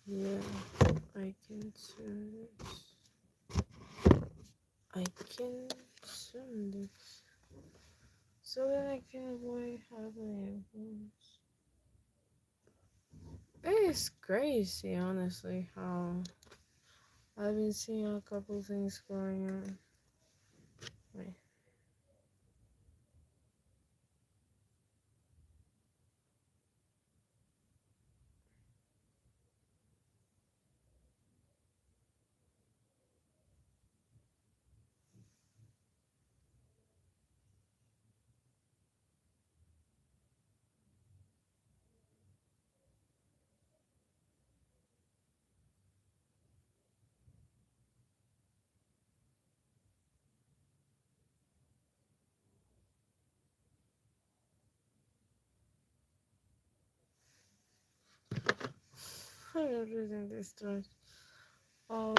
Yeah, I can turn this. I can turn this. So that I can avoid having wounds. It's crazy, honestly, how I've been seeing a couple things going on. Wait. I'm reading this start of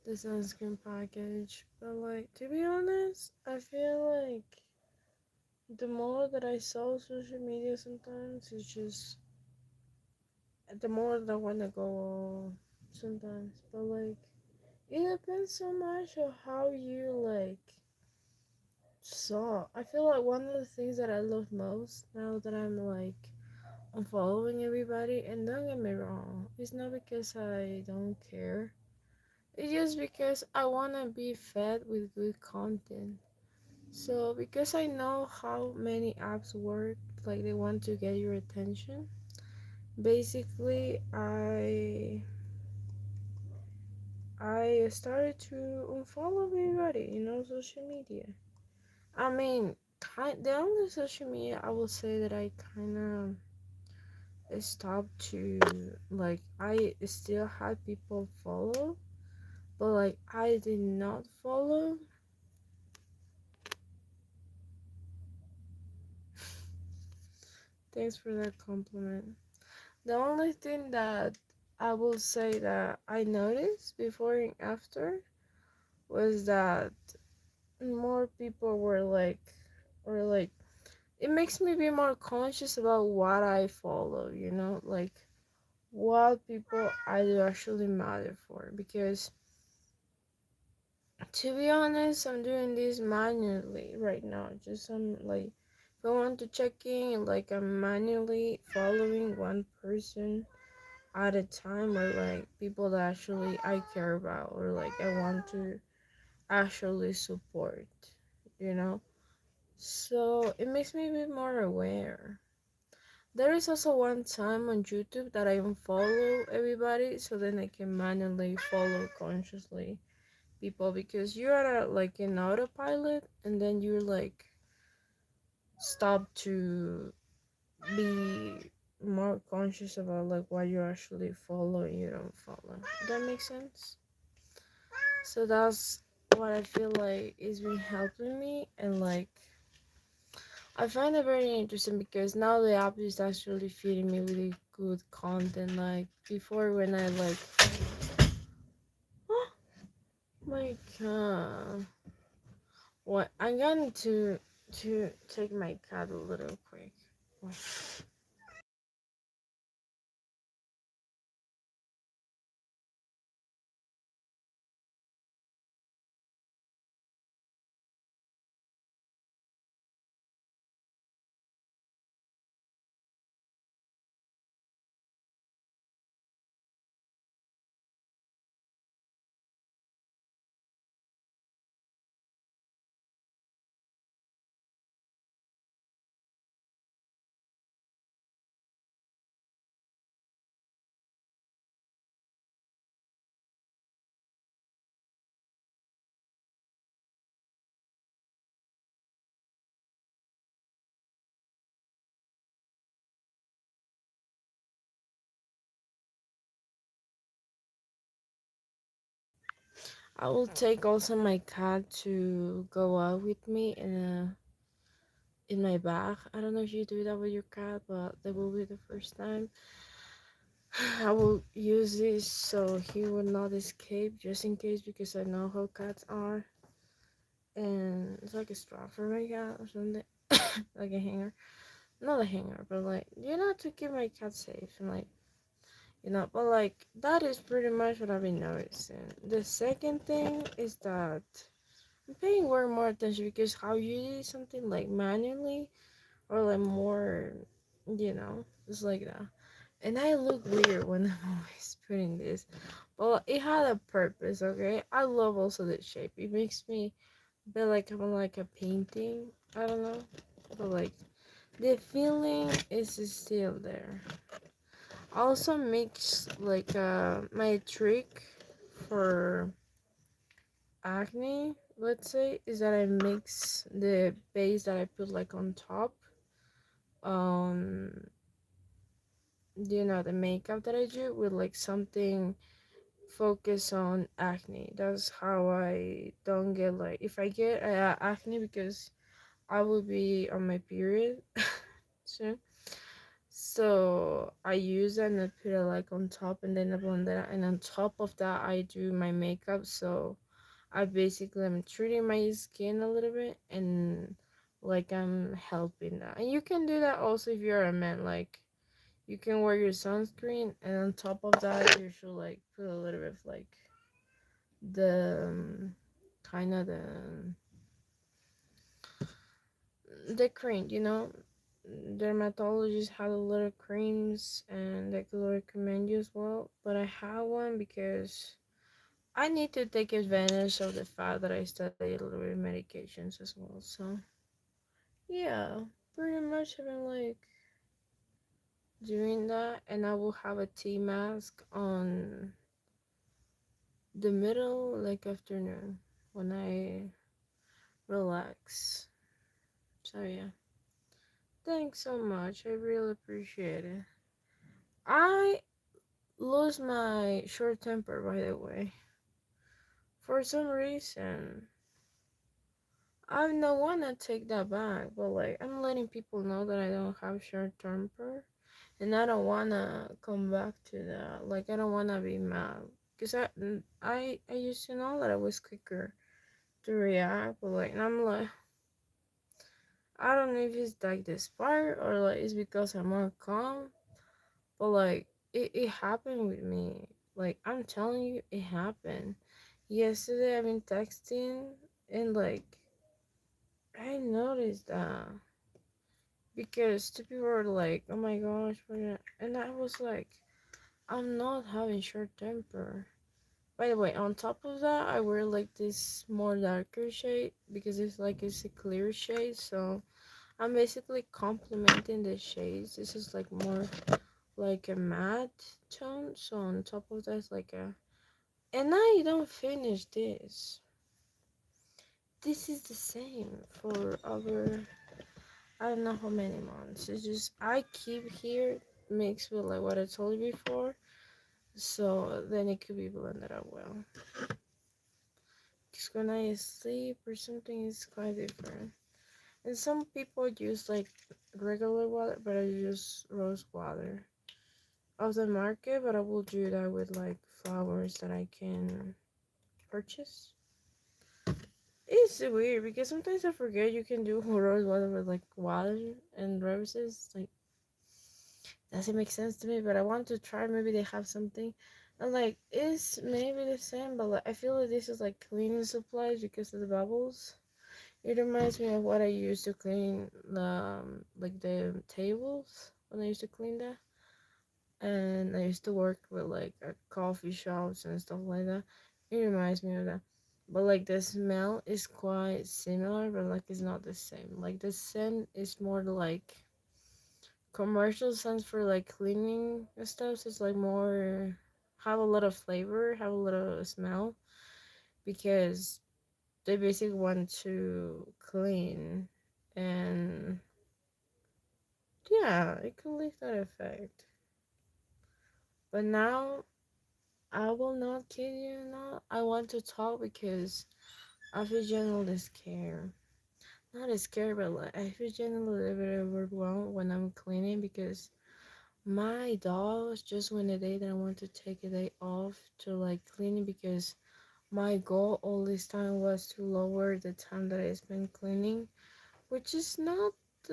the sunscreen package, but like to be honest, I feel like the more that I saw social media sometimes, it's just the more that I wanna go sometimes. But like it depends so much on how you like saw. I feel like one of the things that I love most now that I'm like unfollowing everybody, and don't get me wrong, it's not because I don't care. It's just because I wanna be fed with good content. So because I know how many apps work, like they want to get your attention. Basically, I started to unfollow everybody, social media. I mean, the only social media I will say that I kind of stopped to like I still had people follow, but like I did not follow. Thanks for that compliment. The only thing that I will say that I noticed before and after was that more people were like, or like, it makes me be more conscious about what I follow, like what people I do actually matter for. Because to be honest, I'm doing this manually right now. Just I'm like, if I want to check in, like I'm manually following one person at a time, or like people that actually I care about, or like I want to actually support, you know? So it makes me be more aware. There is also one time on YouTube that I unfollow everybody so then I can manually follow consciously people, because you're at like an autopilot and then you're like stop to be more conscious about like what you actually follow and you don't follow. Does that make sense? So that's what I feel like is been helping me, and like I find it very interesting because now the app is actually feeding me really good content. Like before, when I like, oh my god, what I'm going to take my cat a little quick. I will take also my cat to go out with me in my bag. I don't know if you do that with your cat, but that will be the first time. I will use this so he will not escape, just in case, because I know how cats are. And it's like a strap for my cat or something, like a hanger. Not a hanger, but like, to keep my cat safe and like you know. But like that is pretty much what I've been noticing. The second thing is that I'm paying way more attention because how you do something like manually or like more, you know, it's like that. And I look weird when I'm always putting this, but it had a purpose. Okay, I love also the shape. It makes me feel like I'm like a painting. I don't know, but like the feeling is still there. I also mix like my trick for acne, let's say, is that I mix the base that I put like on top, um, you know, the makeup that I do with like something focus on acne. That's how I don't get like if I get acne because I will be on my period soon. So I use it and I put it like on top and then I blend it out. And on top of that I do my makeup. So I basically am treating my skin a little bit and like I'm helping that. And you can do that also if you're a man. Like you can wear your sunscreen and on top of that you should like put a little bit of like the kind of the cream, you know. Dermatologists have a lot of creams and they could recommend you as well. But I have one because I need to take advantage of the fact that I study a little bit of medications as well. So yeah, pretty much I've been like doing that, and I will have a tea mask on the middle like afternoon when I relax. So yeah, thanks so much. I really appreciate it. I lose my short temper, by the way. For some reason, I don't wanna take that back, but like I'm letting people know that I don't have short temper, and I don't wanna come back to that. Like I don't wanna be mad, cause I used to know that I was quicker to react, but like and I'm like I don't know if it's like this part or like it's because I'm more calm, but like it happened with me. Like I'm telling you, it happened. Yesterday I've been texting and like I noticed that because two people were like, "Oh my gosh," and I was like, "I'm not having short temper." By the way, on top of that, I wear like this more darker shade because it's a clear shade, so I'm basically complementing the shades. This is like more like a matte tone, so on top of that, it's like a. And I don't finish this. This is the same for over I don't know how many months. It's just I keep here mixed with like what I told you before, so then it could be blended out well. Because when I sleep or something, it's quite different. And some people use like regular water, but I use rose water of the market. But I will do that with like flowers that I can purchase. It's weird because sometimes I forget you can do rose water with like water and roses. Like doesn't make sense to me, but I want to try. Maybe they have something. And like it's maybe the same, but like I feel like this is like cleaning supplies because of the bubbles. It reminds me of what I used to clean the like the tables when I used to clean that, and I used to work with like coffee shops and stuff like that. It reminds me of that, but like the smell is quite similar, but like it's not the same. Like the scent is more like commercial scents for like cleaning and stuff. So it's like more have a lot of flavor, have a lot of smell because they basically want to clean and yeah, it can leave that effect. But now I will not kid you not. I want to talk because I feel genuinely scared. Not as scared, but like I feel genuinely a little bit overwhelmed when I'm cleaning because my dogs just went a day that I want to take a day off to like cleaning because my goal all this time was to lower the time that I spend cleaning, which is not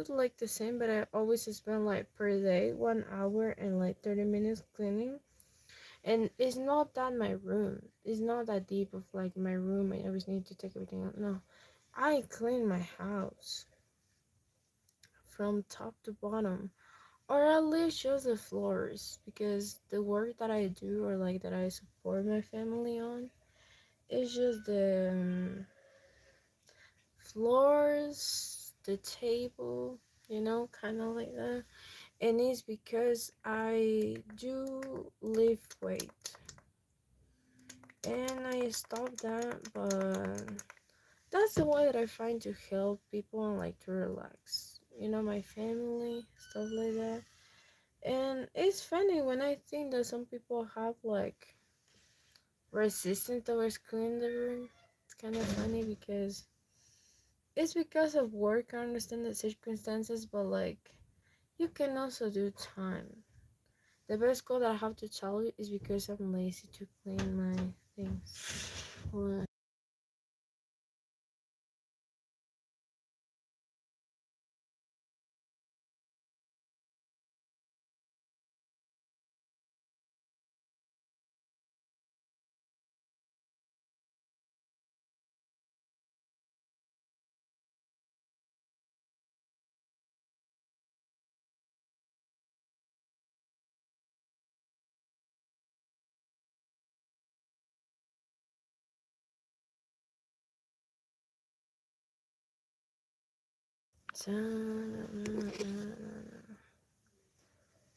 like the same, but I always spend like per day 1 hour and like 30 minutes cleaning. And it's not that my room, it's not that deep of like my room I always need to take everything out. No, I clean my house from top to bottom, or at least just the floors, because the work that I do, or like that I support my family on, is just the floors, the table, kind of like that. And it's because I do lift weight, and I stopped that, but that's the way that I find to help people and like to relax. My family, stuff like that. And it's funny when I think that some people have like resistance towards cleaning the room. It's kind of funny because it's because of work. I understand the circumstances, but like you can also do time. The best goal that I have to tell you is because I'm lazy to clean my things. Well,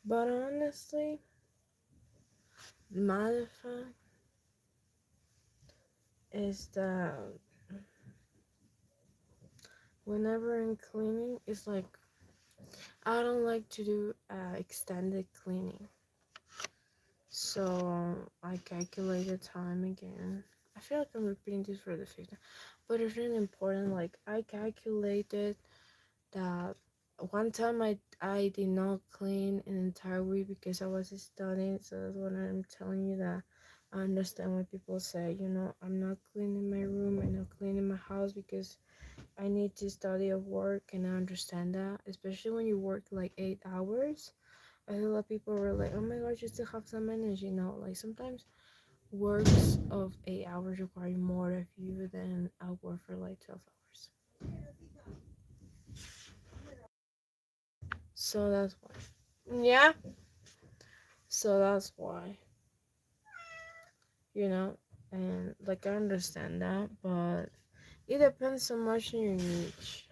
but honestly, my fact is that whenever I'm cleaning, it's like I don't like to do extended cleaning. So I calculate the time again. I feel like I'm repeating this for the fifth time, but it's really important. Like I calculated that one time I did not clean an entire week because I was studying. So that's what I'm telling you, that I understand when people say, I'm not cleaning my room, I'm not cleaning my house because I need to study or work, and I understand that, especially when you work like 8 hours. I feel like people were like, oh my gosh, you still have some energy. No, like sometimes works of 8 hours require more of you than I work for like 12 hours. So that's why. Yeah. So that's why, you know, and like I understand that, but it depends so much on your niche.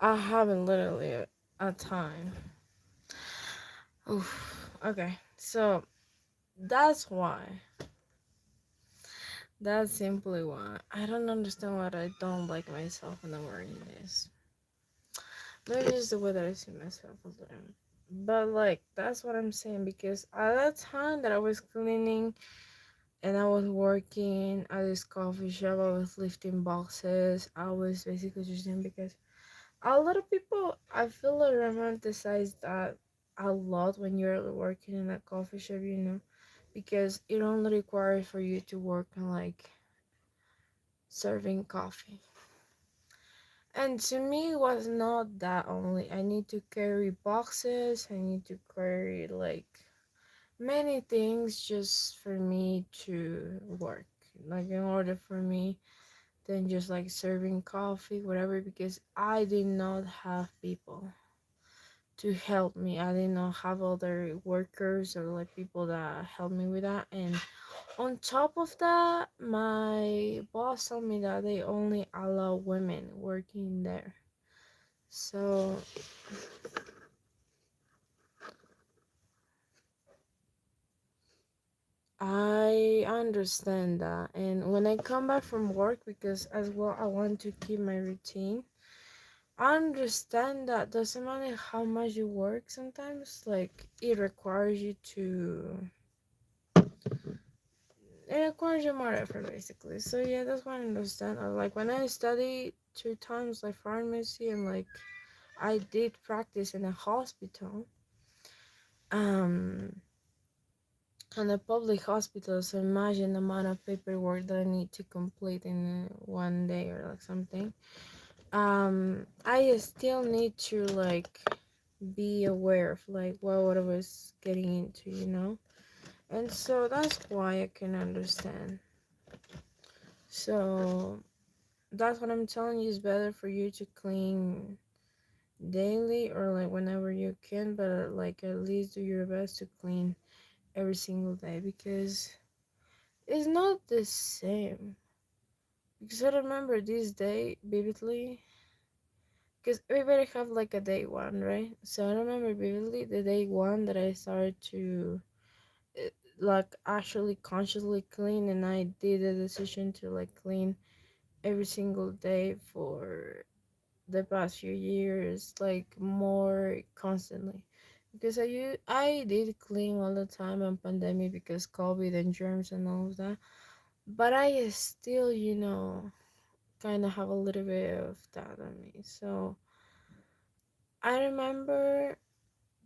I haven't literally a time. Oof. Okay, so that's why. That's simply why. I don't understand why I don't like myself when I'm wearing this. Maybe it's the way that I see myself a little. But like that's what I'm saying, because at that time that I was cleaning and I was working at this coffee shop, I was lifting boxes. I was basically just doing because A lot of people, I feel like, romanticize that a lot when you're working in a coffee shop, because it only requires for you to work on like serving coffee. And to me, it was not that only. I need to carry boxes, I need to carry like many things just for me to work. Like, in order for me, than just like serving coffee, whatever, because I did not have people to help me. I did not have other workers or like people that helped me with that. And on top of that, my boss told me that they only allow women working there. So I understand that. And when I come back from work, because as well I want to keep my routine, I understand that doesn't matter how much you work sometimes, like it requires you more effort basically. So yeah, that's what I understand. Like when I studied 2 times like pharmacy and like I did practice in a hospital, um in a public hospital, so imagine the amount of paperwork that I need to complete in 1 day or like something. I still need to like be aware of like what I was getting into. And so that's why I can understand. So that's what I'm telling you, is better for you to clean daily or like whenever you can, but like at least do your best to clean every single day, because it's not the same. Because I remember this day vividly, because everybody have like a day one, right? So I remember vividly the day one that I started to uh, like actually consciously clean, and I did a decision to like clean every single day for the past few years, like more constantly, because I did clean all the time on pandemic because COVID and germs and all of that, but I still kind of have a little bit of that on me. So I remember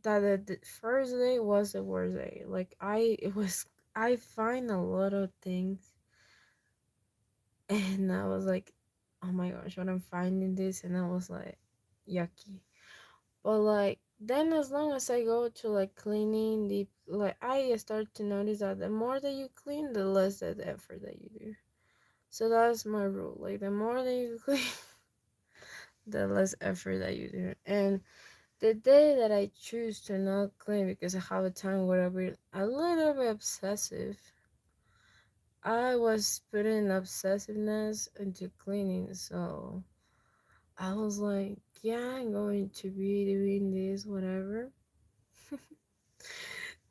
that the first day was the worst day. Like I find a lot of things, and I was like, oh my gosh, when I'm finding this, and I was like, yucky. But like then, as long as I go to like cleaning the like, I start to notice that the more that you clean, the less the effort that you do. So that's my rule. Like the more that you clean, the less effort that you do. And the day that I choose to not clean because I have a time where I'll be a little bit obsessive, I was putting obsessiveness into cleaning. So I was like, yeah, I'm going to be doing this, whatever.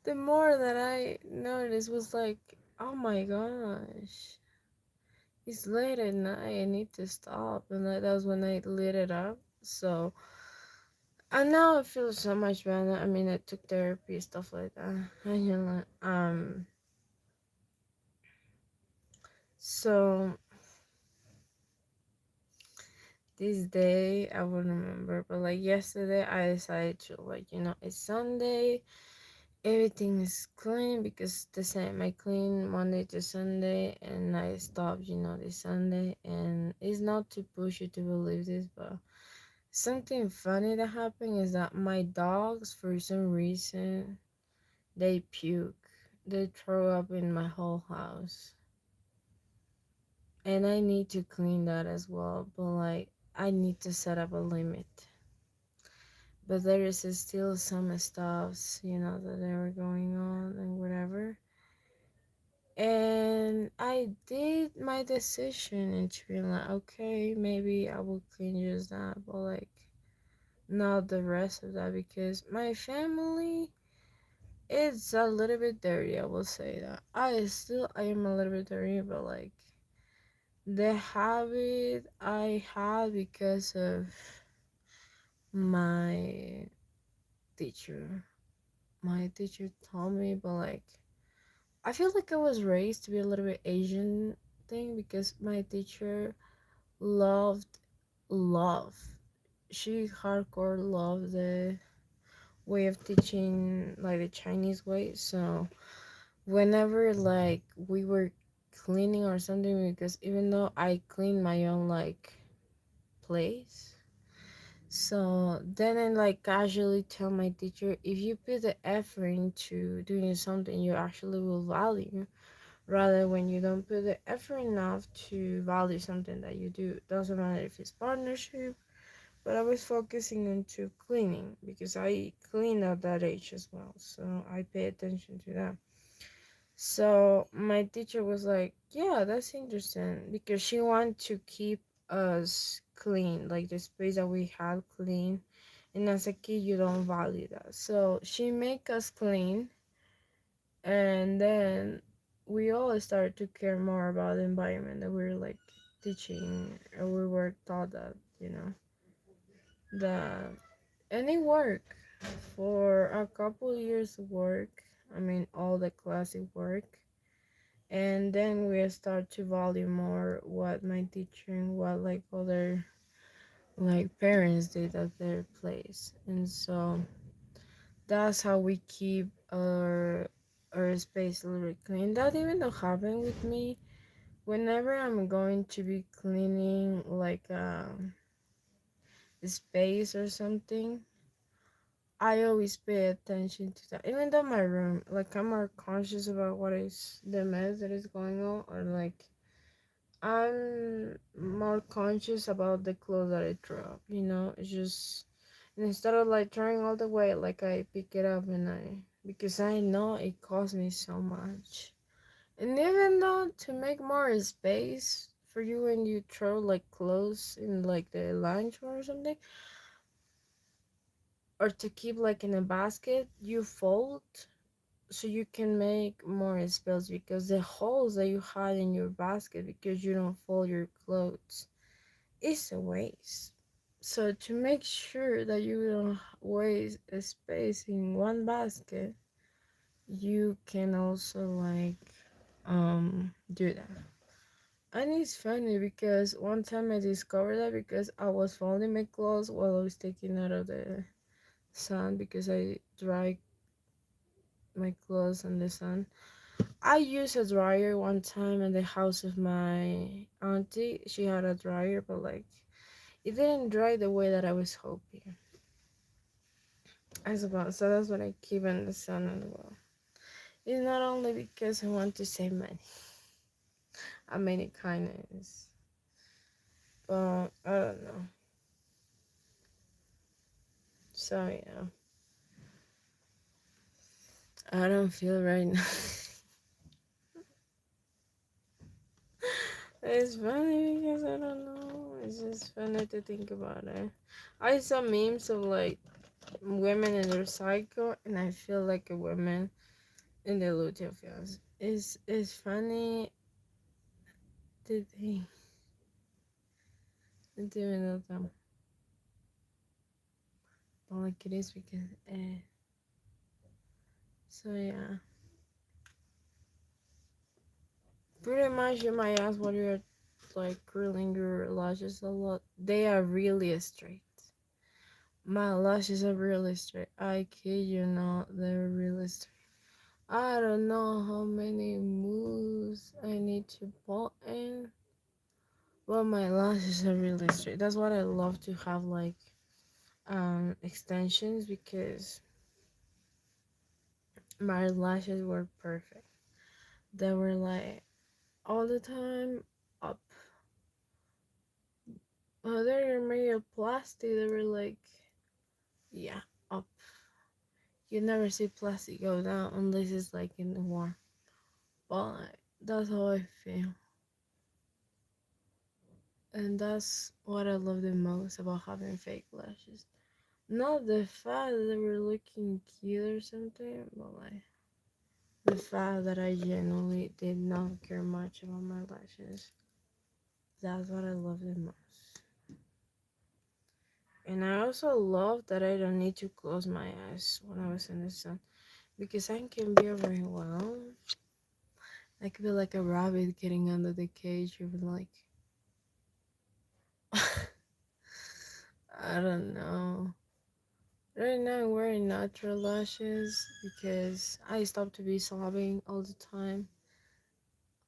The more that I noticed was like, oh my gosh, it's late at night. I need to stop. And like, that was when I lit it up. So, and now I feel so much better. I mean, I took therapy, stuff like that. And so this day I would remember, but like yesterday I decided to like, it's Sunday. Everything is clean because the same. I clean Monday to Sunday, and I stopped, this Sunday. And it's not to push you to believe this, but something funny that happened is that my dogs, for some reason, they puke. They throw up in my whole house, and I need to clean that as well. But like, I need to set up a limit. But there is still some stuffs, that they were going on and whatever. And I did my decision into being like, okay, maybe I will clean just that, but like not the rest of that, because my family is a little bit dirty. I will say that I am a little bit dirty, but like the habit I had because of my teacher. My teacher told me, but like I feel like I was raised to be a little bit Asian thing, because my teacher loved love she hardcore loved the way of teaching, like the Chinese way. So whenever like we were cleaning or something, because even though I clean my own like place, so then I like casually tell my teacher, if you put the effort into doing something, you actually will value. Rather, when you don't put the effort enough to value something that you do, doesn't matter if it's partnership. But I was focusing into cleaning because I clean at that age as well, so I pay attention to that. So my teacher was like, "Yeah, that's interesting," because she wanted to keep us clean, like the space that we had clean. And as a kid, you don't value that. So she make us clean, and then we all started to care more about the environment that we were like teaching, or we were taught that, that and it worked for a couple years work. I mean, all the classic work. And then we start to value more what my teacher and what like other like parents did at their place. And so that's how we keep our space a little bit clean. That even though happen with me whenever I'm going to be cleaning like a space or something. I always pay attention to that. Even though my room, like I'm more conscious about what is the mess that is going on, or like I'm more conscious about the clothes that I drop. It's just, and instead of like throwing all the way, like I pick it up and because I know it costs me so much. And even though to make more space for you when you throw like clothes in like the lounge or something, or to keep like in a basket, you fold so you can make more spills, because the holes that you had in your basket because you don't fold your clothes is a waste. So to make sure that you don't waste a space in one basket, you can also like do that. And it's funny because one time I discovered that because I was folding my clothes while I was taking out of the sun, because I dry my clothes in the sun. I used a dryer one time in the house of my auntie. She had a dryer, but like it didn't dry the way that I was hoping. I suppose so. That's what I keep in the sun as well. It's not only because I want to save money. I mean, it kind of is, but I don't know. So yeah, I don't feel right now. It's funny because I don't know. It's just funny to think about it. I saw memes of like women in their cycle, and I feel like a woman in the luteal phase. It's funny to think, to even know them, but like it is because So yeah, pretty much you might ask what you're like curling your lashes a lot. They are really straight. My lashes are really straight. I kid you not, they're really straight. I don't know how many moves I need to put in. Well, my lashes are really straight. That's what I love to have like extensions, because my lashes were perfect. They were like all the time up. They're made of plastic. They were like, yeah, up. You never see plastic go down unless it's like in the war. But like, that's how I feel. And that's what I love the most about having fake lashes. Not the fact that they were looking cute or something, but like the fact that I genuinely did not care much about my lashes. That's what I love the most. And I also love that I don't need to close my eyes when I was in the sun, because I can be overwhelmed. I could be like a rabbit getting under the cage, or like I don't know. Right now I'm wearing natural lashes because I stopped to be sobbing all the time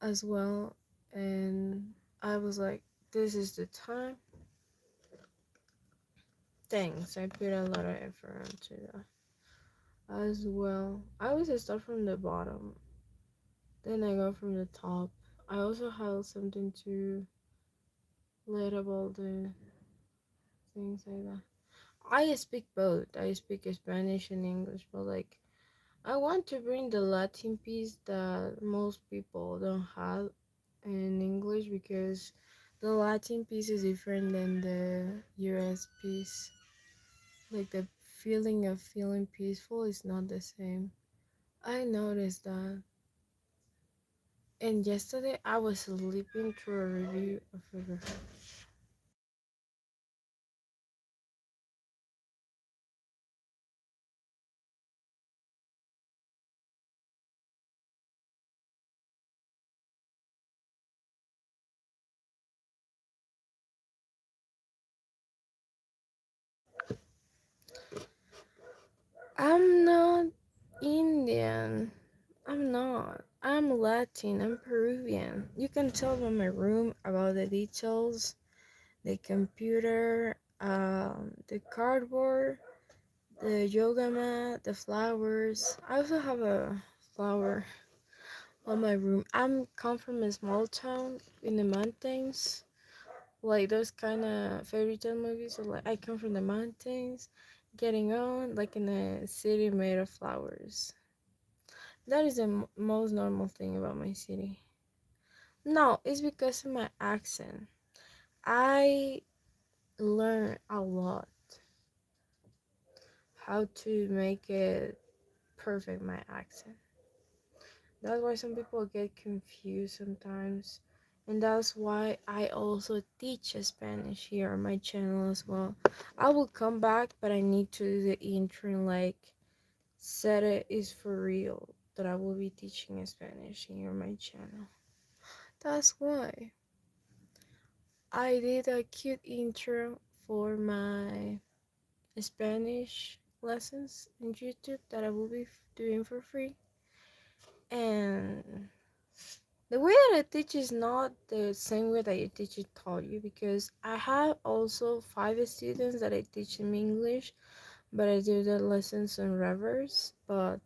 as well. And I was like, this is the time. Thanks. I put a lot of effort into that as well. I always start from the bottom, then I go from the top. I also have something to let about the things like that. I speak both. I speak Spanish and English, but like I want to bring the Latin piece that most people don't have in English because the Latin piece is different than the US piece. Like the feeling of feeling peaceful is not the same. I noticed that. And yesterday I was sleeping through a review of River. I'm not Indian. I'm not. I'm Latin. I'm Peruvian. You can tell by my room about the details, the computer, the cardboard, the yoga mat, the flowers. I also have a flower on my room. I'm come from a small town in the mountains, like those kind of fairy tale movies. So like I come from the mountains, getting on like in a city made of flowers. That is the most normal thing about my city. No, it's because of my accent. I learn a lot how to make it perfect my accent. That's why some people get confused sometimes. And that's why I also teach Spanish here on my channel as well. I will come back, but I need to do the intro and like set it is for real that I will be teaching Spanish here on my channel. That's why I did a cute intro for my Spanish lessons on YouTube that I will be doing for free. And the way that I teach is not the same way that I teach it taught you because I have also 5 students that I teach them English, but I do the lessons on reverse. But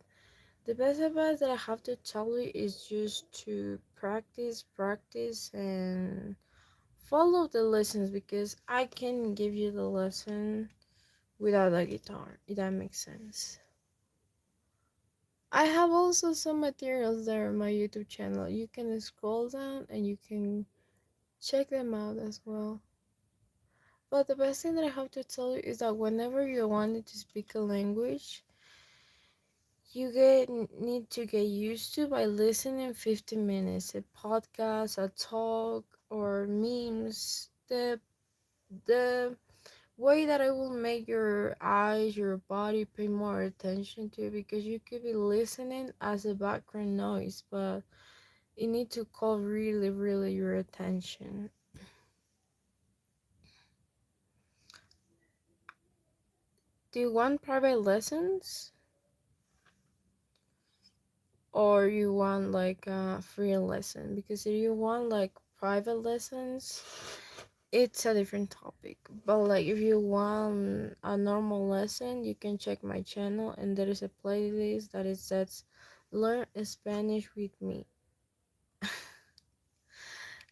the best advice that I have to tell you is just to practice, and follow the lessons because I can give you the lesson without a guitar, if that makes sense. I have also some materials there on my YouTube channel. You can scroll down and you can check them out as well. But the best thing that I have to tell you is that whenever you wanted to speak a language, you need to get used to by listening 15 minutes a podcast, a talk, or memes. The way that I will make your eyes, your body pay more attention to, because you could be listening as a background noise, but you need to call really your attention. Do you want private lessons or you want like a free lesson? Because if you want like private lessons, it's a different topic. But like if you want a normal lesson, you can check my channel and there is a playlist that it says learn Spanish with me.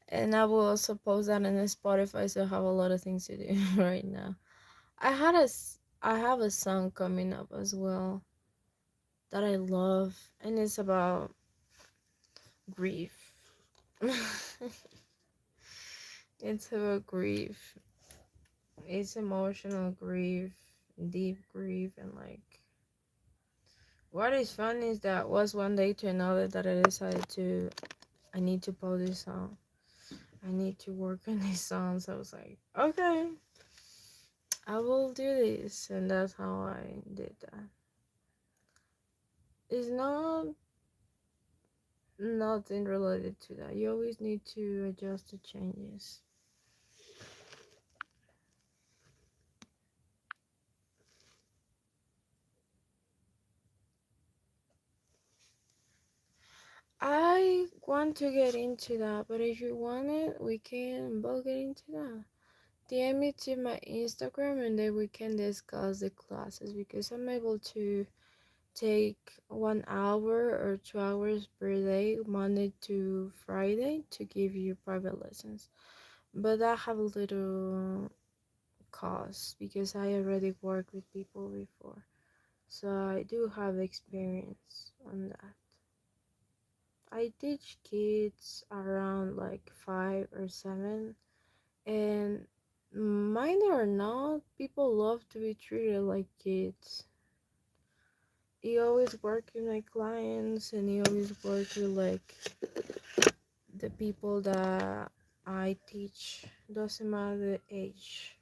And I will also post that on Spotify, so I have a lot of things to do right now. I have a song coming up as well that I love, and it's about grief. It's about grief. It's emotional grief, deep grief, and like what is fun is that was one day to another that I decided to I need to post this song. I need to work on these songs. I was like, okay, I will do this, and that's how I did that. It's not nothing related to that. You always need to adjust to changes. I want to get into that, but if you want it, we can both get into that. DM me to my Instagram and then we can discuss the classes because I'm able to take 1 hour or 2 hours per day, Monday to Friday, to give you private lessons. But I have a little cost because I already worked with people before. So I do have experience on that. I teach kids around like 5 or 7, and mind or not, people love to be treated like kids. You always work with my clients, and you always work with like the people that I teach. Doesn't matter the age.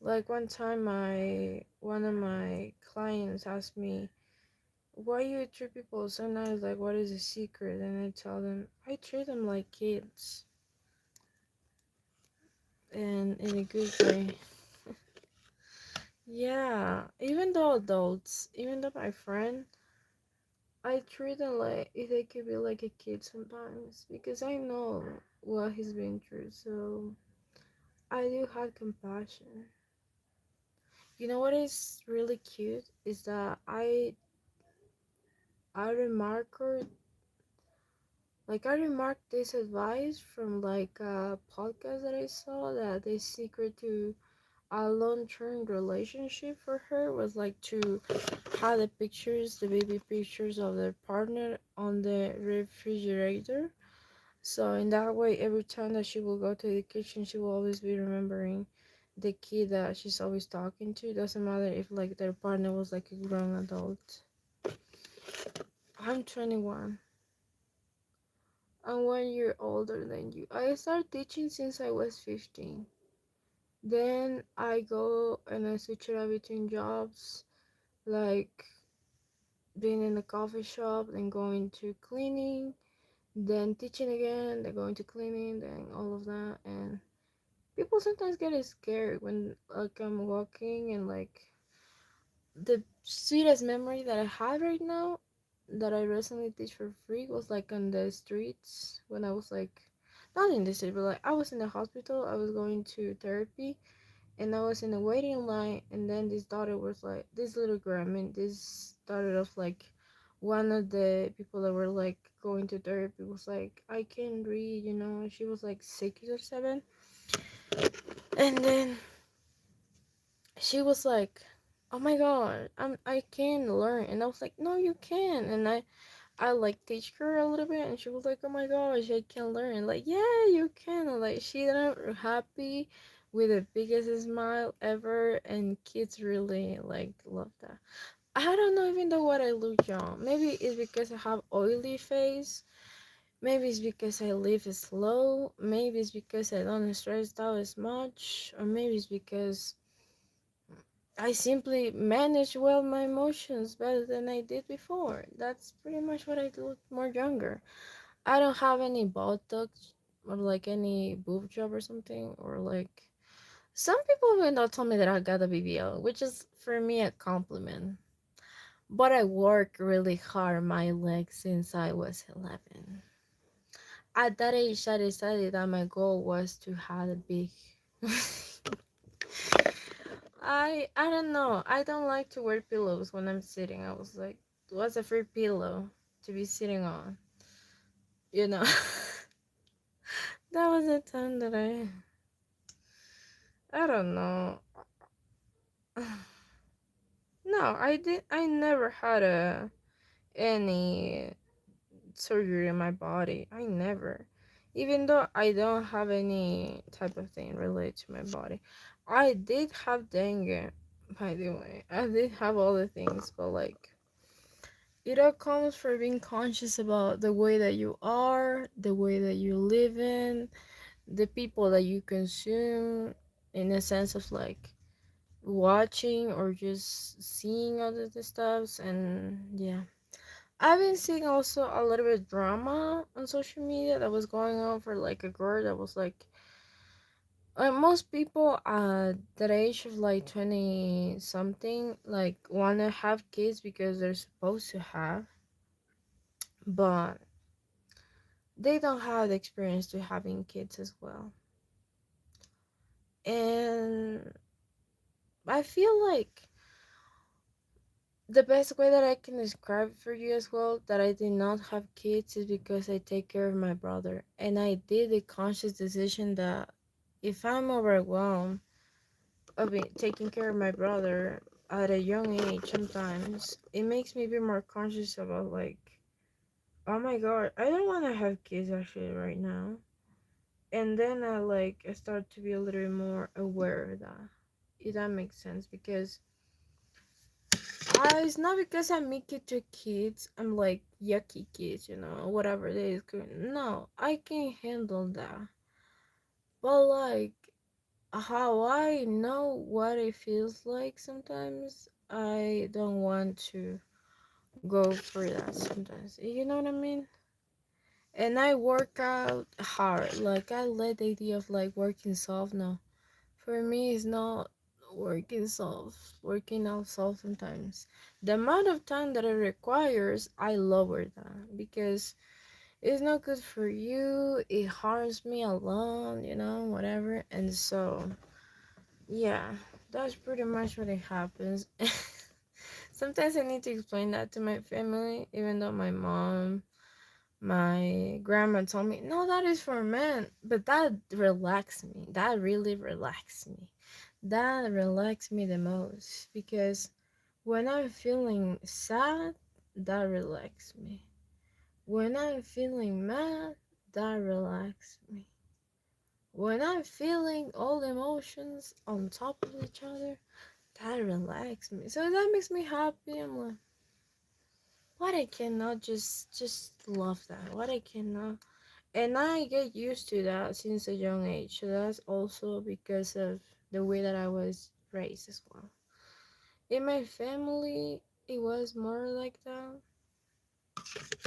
Like one time, my one of my clients asked me, "Why you treat people so nice? Like, what is the secret?" And I tell them, I treat them like kids, and in a good way. Yeah, even though adults, even though my friend, I treat them like if they could be like a kid sometimes because I know what he's been through. So I do have compassion. You know what is really cute is that I remarked this advice from like a podcast that I saw that the secret to a long-term relationship for her was like to have the baby pictures of their partner on the refrigerator. So in that way, every time that she will go to the kitchen, she will always be remembering the kid that she's always talking to. Doesn't matter if like their partner was like a grown adult. I'm 21. I'm 1 year older than you. I started teaching since I was 15. Then I go and I switch it out between jobs, like being in a coffee shop, then going to cleaning, then teaching again, then going to cleaning, then all of that. And people sometimes get scared when like I'm walking and like the sweetest memory that I have right now that I recently teach for free was like on the streets when I was like not in the city but like I was in the hospital. I was going to therapy and I was in a waiting line, and then this daughter was like this little girl. I mean, this daughter of like one of the people that were like going to therapy was like, I can read, you know. She was like 6 or 7, and then she was like, "Oh my God, I can learn," and I was like, "No, you can," and I like teach her a little bit, and she was like, "Oh my gosh, I can learn." Like, yeah, you can. And, like, she ended up happy with the biggest smile ever, and kids really like love that. I don't know even though what I look young. Maybe it's because I have oily face. Maybe it's because I live slow. Maybe it's because I don't stress out as much, or maybe it's because I simply manage well my emotions better than I did before. That's pretty much what I look more younger. I don't have any Botox or like any boob job or something, or like some people even though told me that I got a BBL, which is for me a compliment. But I work really hard my legs since I was 11. At that age, I decided that my goal was to have a big. I don't know. I don't like to wear pillows when I'm sitting. I was like, what's a free pillow to be sitting on? You know. That was the time that I don't know. No, I never had any surgery in my body. I never. Even though I don't have any type of thing related to my body. I did have dengue, by the way. I did have all the things, but like it all comes from being conscious about the way that you are, the way that you live in, the people that you consume, in a sense of like watching or just seeing other the stuffs. And yeah, I've been seeing also a little bit of drama on social media that was going on for like a girl that was like most people at that age of like 20 something like want to have kids because they're supposed to have, but they don't have the experience to having kids as well. And I feel like the best way that I can describe for you as well that I did not have kids is because I take care of my brother. And I did a conscious decision that if I'm overwhelmed of taking care of my brother at a young age, sometimes it makes me be more conscious about, like, oh my god, I don't want to have kids actually right now. And then I start to be a little bit more aware of that. If that makes sense, because it's not because I'm making two kids, I'm like yucky kids, whatever it is. No, I can handle that. But like how I know what it feels like sometimes, I don't want to go for that sometimes. You know what I mean? And I work out hard. Like I let the idea of like working soft now. For me, it's not working out soft sometimes. The amount of time that it requires, I lower that because it's not good for you. It harms me a lot, whatever. And so, yeah, that's pretty much what it happens. Sometimes I need to explain that to my family, even though my grandma told me, no, that is for men. But that relaxed me. That really relaxed me. That relaxed me the most because when I'm feeling sad, that relaxes me. When I'm feeling mad, that relaxes me. When I'm feeling all emotions on top of each other, that relaxes me. So that makes me happy. I'm like, what I cannot just love that. What I cannot, and I get used to that since a young age. So that's also because of the way that I was raised as well. In my family, it was more like that,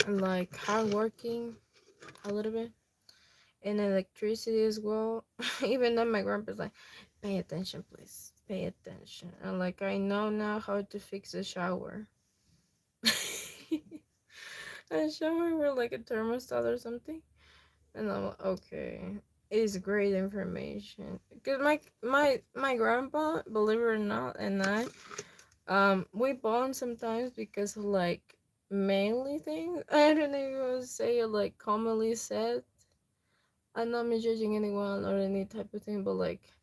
and like hardworking a little bit, and electricity as well. Even though my grandpa's like, pay attention, please, pay attention, and like I know now how to fix a shower. A shower with like a thermostat or something, and I'm like, okay. It is great information because my grandpa, believe it or not, and we bond sometimes because of like mainly things. I don't even say it like commonly said. I'm not judging anyone or any type of thing, but like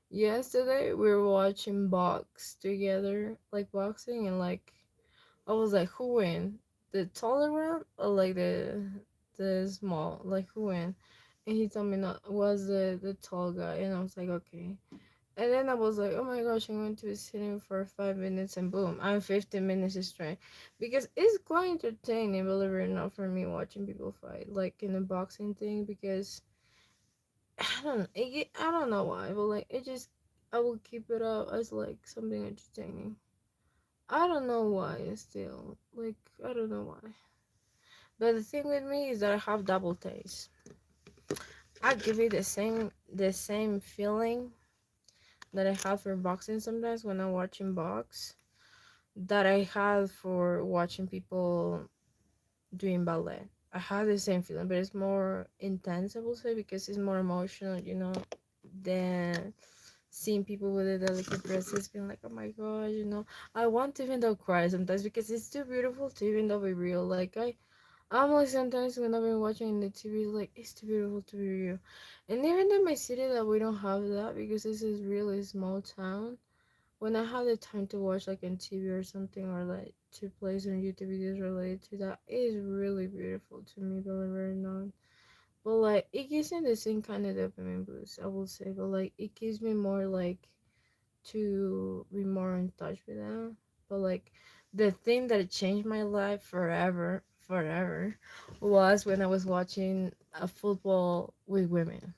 yesterday we were watching box together, like boxing, and like I was like, who win? The taller one or like the small? Like who win? And he told me not was the tall guy, and I was like, okay. And then I was like, oh my gosh, I'm going to be sitting for 5 minutes, and boom, I'm 15 minutes straight. Because it's quite entertaining, believe it or not, for me watching people fight, like in a boxing thing, because I don't know why, but like it just, I will keep it up as like something entertaining. I don't know why, still. Like, I don't know why. But the thing with me is that I have double taste. I give it the same feeling that I have for boxing sometimes when I'm watching box that I had for watching people doing ballet. I have the same feeling, but it's more intense, I will say, because it's more emotional, than seeing people with the delicate dresses being like, oh my god, I want to even though cry sometimes because it's too beautiful to even though be real. Like I'm like sometimes when I've been watching the TV, like it's too beautiful to be real. And even in my city that we don't have that because this is really small town, when I have the time to watch like on TV or something or like to play some YouTube videos related to that, it is really beautiful to me, believe it or not. But like it gives me the same kind of dopamine boost, I will say, but like it gives me more like to be more in touch with them. But like the thing that changed my life forever, was when I was watching a football with women.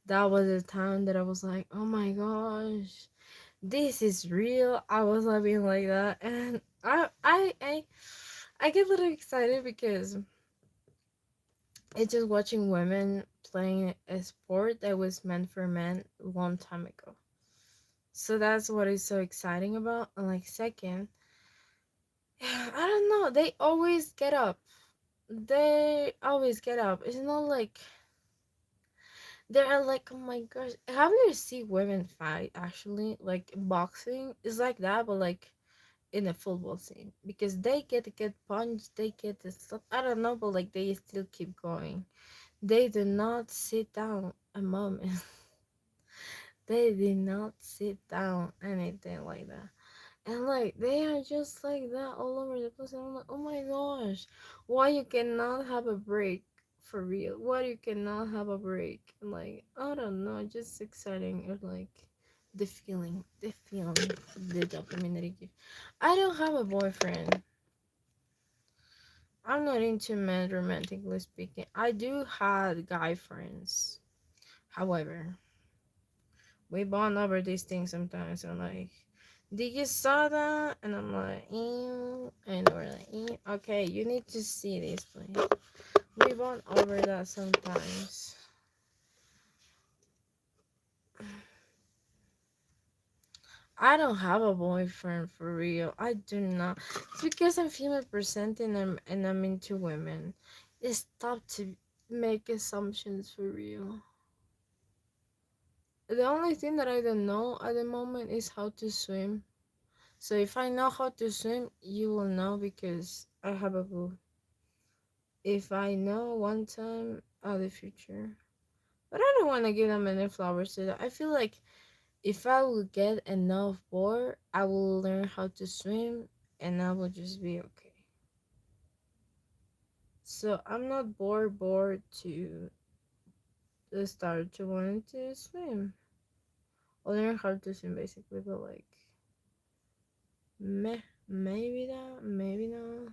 That was the time that I was like, oh my gosh, this is real. I was loving like that, and I get a little excited because it's just watching women playing a sport that was meant for men a long time ago. So that's what is so exciting about. And like second, I don't know, they always get up. they always get up. It's not like they're like, oh my gosh. Have you seen women fight actually? Like boxing is like that, but like in a football scene. Because they get punched, they get the stuff. I don't know, but like they still keep going. They do not sit down a moment. They did not sit down anything like that. And like they are just like that all over the place. And I'm like, oh my gosh, why you cannot have a break for real? Why you cannot have a break? And like I don't know, just exciting. Or like the feeling, the dopamine that it gives. I don't have a boyfriend. I'm not into men romantically speaking. I do have guy friends. However, we bond over these things sometimes. I'm like, did you saw that? And I'm like, ew. And we're like, ew. Okay, you need to see this, please. We bond over that sometimes. I don't have a boyfriend for real. I do not. It's because I'm female presenting and I'm into women. Stop to make assumptions for real. The only thing that I don't know at the moment is how to swim. So if I know how to swim, you will know because I have a boo. If I know one time of the future. But I don't want to give them any flowers to that. I feel like if I will get enough bored, I will learn how to swim and I will just be okay. So I'm not bored to start to want to swim. Or learn how to swim basically, but like meh, maybe that, maybe not.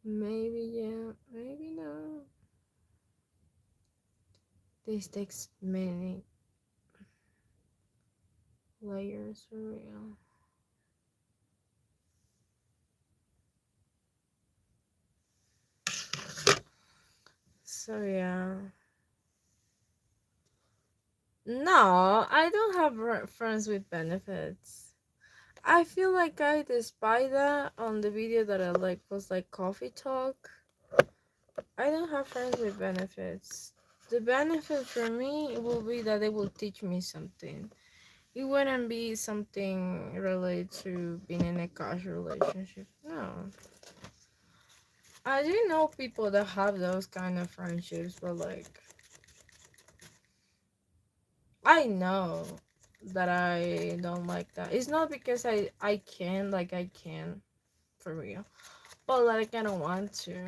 Maybe yeah, maybe no. This takes many layers for real. So yeah. No, I don't have friends with benefits. I feel like I despite that on the video that I like was like coffee talk. I don't have friends with benefits. The benefit for me will be that they will teach me something. It wouldn't be something related to being in a casual relationship. No. I do know people that have those kind of friendships, but like I know that I don't like that. It's not because I can like I can for real, but like I don't want to.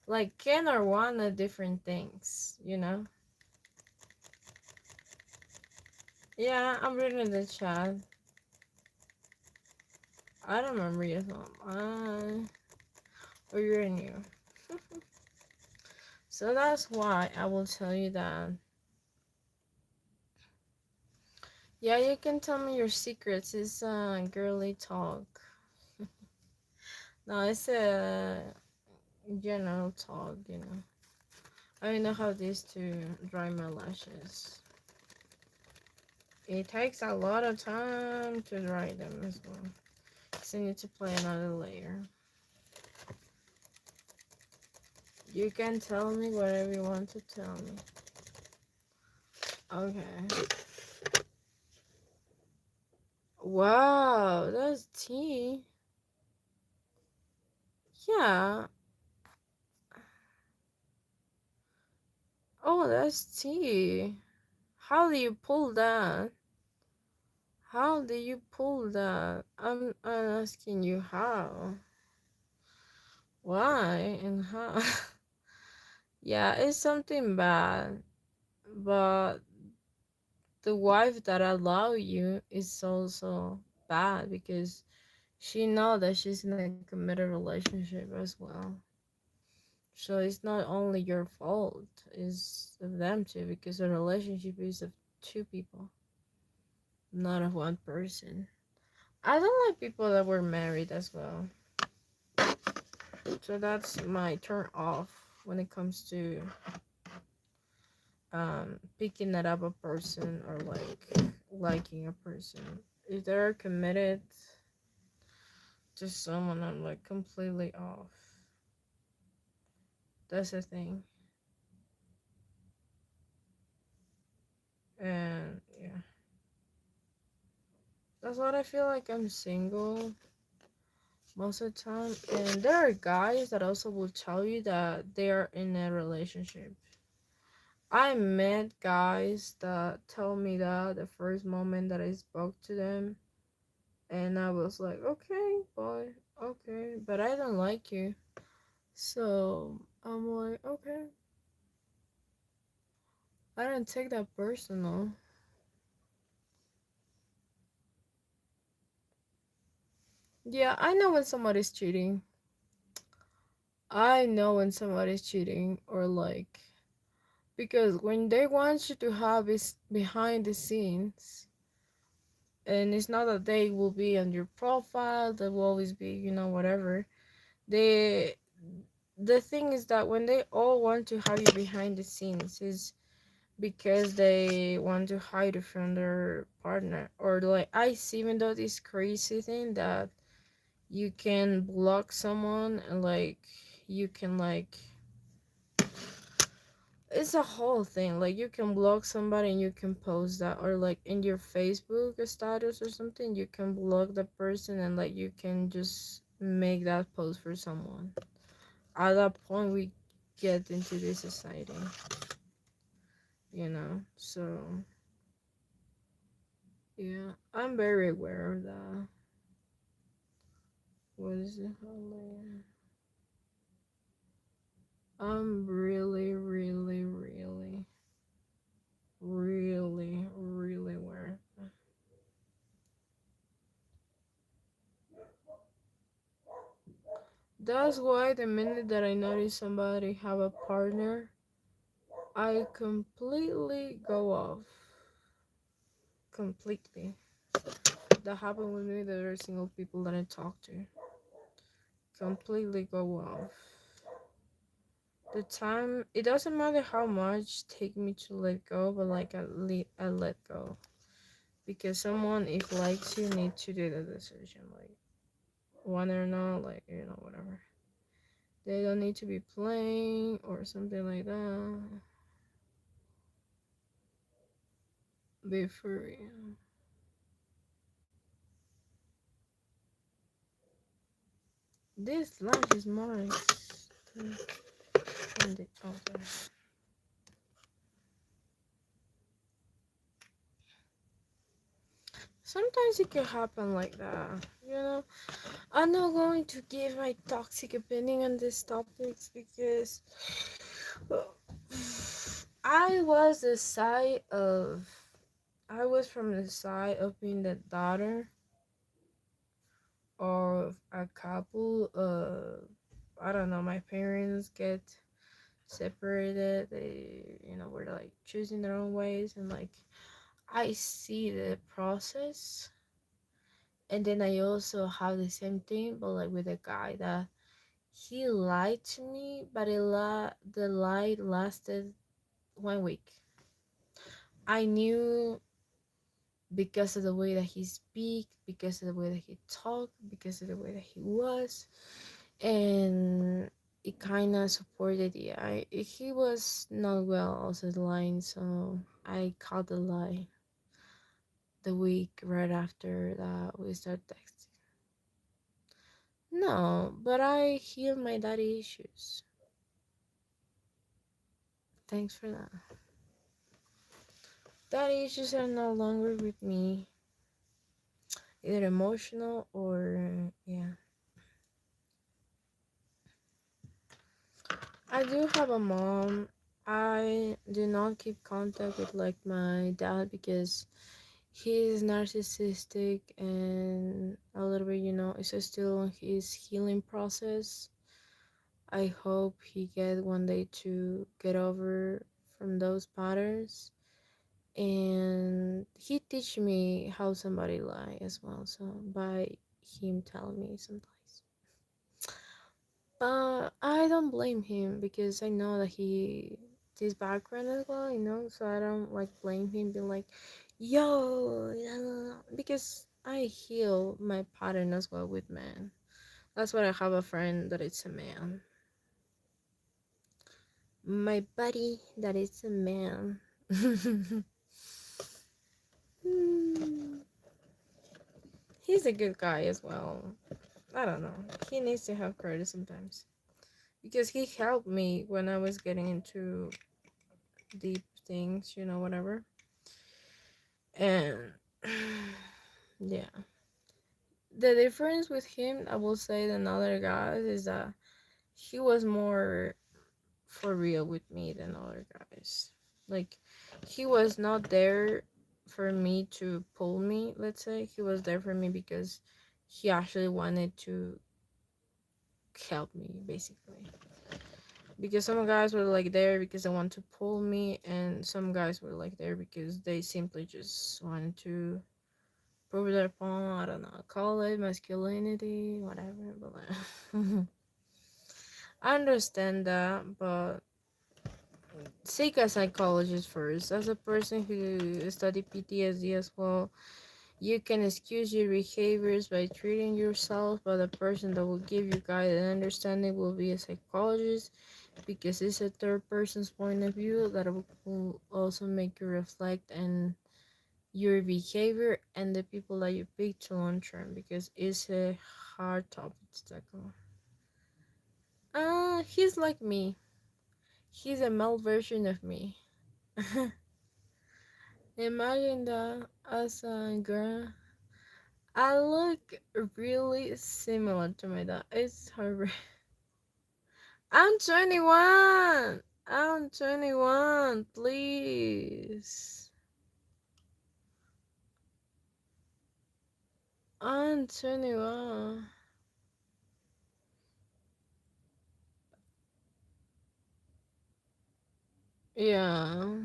Like can or want are different things, you know? Yeah, I'm reading the chat. I don't remember your song. Or you're new. So that's why I will tell you that. Yeah, you can tell me your secrets. It's girly talk. No, it's a general talk, you know. I know how this to dry my lashes. It takes a lot of time to dry them as well. So I need to play another layer. You can tell me whatever you want to tell me. Okay. Wow, that's tea. Yeah. Oh, that's tea. How do you pull that? How do you pull that? I'm asking you how. Why and how? Yeah, it's something bad, but the wife that allow you is also bad because she know that she's in a committed relationship as well. So it's not only your fault, it's of them too because a relationship is of two people, not of one person. I don't like people that were married as well. So that's my turn off when it comes to picking that up a person or like liking a person. If they're committed just someone I'm like completely off. That's the thing. And yeah, that's what I feel like. I'm single most of the time. And there are guys that also will tell you that they are in a relationship. I met guys that tell me that the first moment that I spoke to them, and I was like, okay, boy, okay, but I don't like you. So I'm like, okay, I don't take that personal. Yeah, I know when somebody's cheating. I know when somebody's cheating, or like, because when they want you to have is behind the scenes, and it's not that they will be on your profile, they will always be, whatever. They the thing is that when they all want to have you behind the scenes is because they want to hide it from their partner, or like I see, even though this crazy thing that you can block someone, and like you can like, it's a whole thing, like you can block somebody and you can post that, or like in your Facebook status or something you can block the person, and like you can just make that post for someone. At that point we get into this society, so yeah, I'm very aware of that. What is it? I'm really, really, really, really, really aware. That's why the minute that I notice somebody have a partner, I completely go off. Completely. That happened with me. There are single people that I talk to. Completely go off. The time, it doesn't matter how much take me to let go, but like I let go. Because someone, if likes you, need to do the decision. Like, one or not, like, whatever. They don't need to be playing or something like that. Be for real. This lunch is mine. And it over. Sometimes it can happen like that. I'm not going to give my toxic opinion on these topics because I was the side of I was from the side of being the daughter of a couple. I don't know, my parents get separated. They, were like choosing their own ways, and like I see the process. And then I also have the same thing, but like with a guy that he lied to me, but the lie lasted 1 week. I knew because of the way that he speak, because of the way that he talked, because of the way that he was, and it kind of supported. Yeah, he was not well also lying, so I caught the lie the week right after that we started texting. No, but I healed my daddy issues. Thanks for that. Daddy issues are no longer with me, either emotional or yeah. I do have a mom. I do not keep contact with like my dad because he's narcissistic and a little bit, it's still in his healing process. I hope he get one day to get over from those patterns. And he teach me how somebody lie as well, so by him telling me sometimes. But I don't blame him because I know that he this background as well, so I don't like blame him being like, yo, because I heal my pattern as well with men. That's why I have a friend that is a man. My buddy that is a man. He's a good guy as well. I don't know. He needs to have credit sometimes. Because he helped me when I was getting into deep things, whatever. And yeah. The difference with him, I will say, than other guys is that he was more for real with me than other guys. Like, he was not there for me to pull me, let's say. He was there for me because he actually wanted to help me, basically. Because some guys were like there because they want to pull me, and some guys were like there because they simply just wanted to prove their point. I don't know, call it masculinity, whatever. But like, I understand that, but seek a psychologist first. As a person who studied PTSD as well, you can excuse your behaviors by treating yourself, but the person that will give you guidance and understanding will be a psychologist, because it's a third person's point of view that will also make you reflect on your behavior and the people that you pick to long term, because it's a hard topic to tackle. He's like me. He's a male version of me. Imagine that as a girl. I look really similar to my dad. It's horrible. I'm 21. I'm 21. Please. I'm 21. Yeah.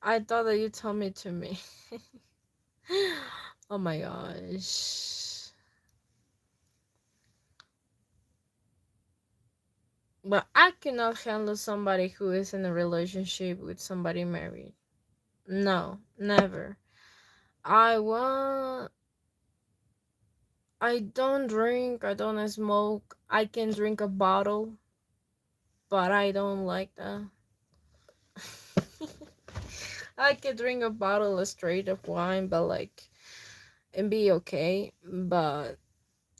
I thought that you told me to me. Oh my gosh. But I cannot handle somebody who is in a relationship with somebody married. No, never. I want. I don't drink, I don't smoke. I can drink a bottle, but I don't like that. I can drink a bottle straight of wine, but like, and be okay. But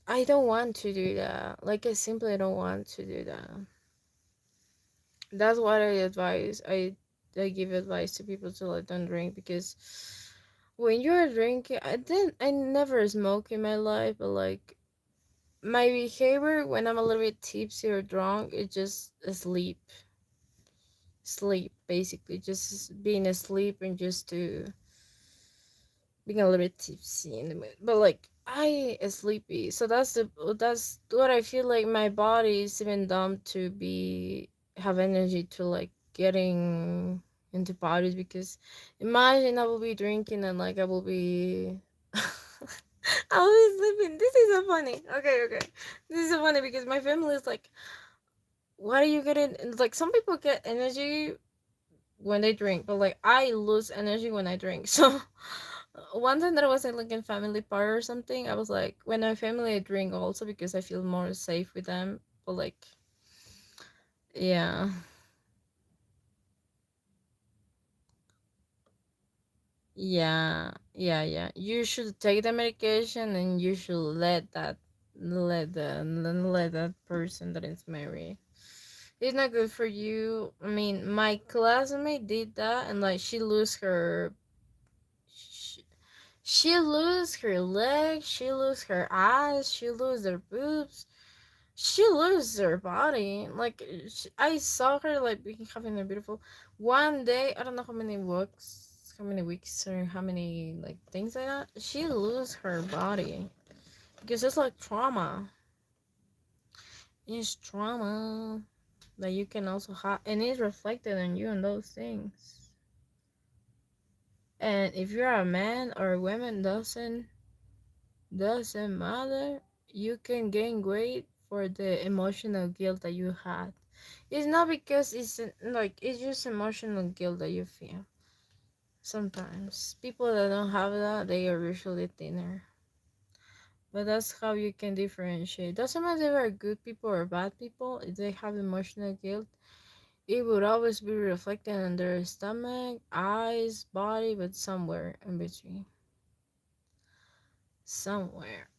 I don't want to do that. Like, I simply don't want to do that. That's what I advise. I give advice to people to let them drink, because when you're drinking, I never smoke in my life, but like, my behavior when I'm a little bit tipsy or drunk, it's just sleep, basically, just being asleep and just to being a little bit tipsy in the mood. But like, I is sleepy, so that's what I feel like. My body is even dumb to be have energy to like getting into parties, because imagine I will be drinking and like I will be I will be sleeping. This is so funny. Okay, this is so funny because my family is like, what are you getting? Like, some people get energy when they drink, but like, I lose energy when I drink. So one time that I was in like a family party or something, I was like, when my family, I drink also because I feel more safe with them. But like, yeah, yeah. You should take the medication, and you should let that person that is married. It's not good for you. I mean, my classmate did that, and like, she, she lose her legs, she lose her eyes, she lose her boobs, she lose her body. Like, I saw her like having a beautiful one day. I don't know how many weeks, or how many like things like that. She lose her body because it's like trauma. It's trauma that you can also have, and it's reflected on you and those things. And if you're a man or a woman, doesn't matter. You can gain weight for the emotional guilt that you had. It's not because it's just emotional guilt that you feel. Sometimes people that don't have that, they are usually thinner. But that's how you can differentiate. Doesn't matter if they're good people or bad people, if they have emotional guilt, it would always be reflected in their stomach, eyes, body, but somewhere in between. Somewhere.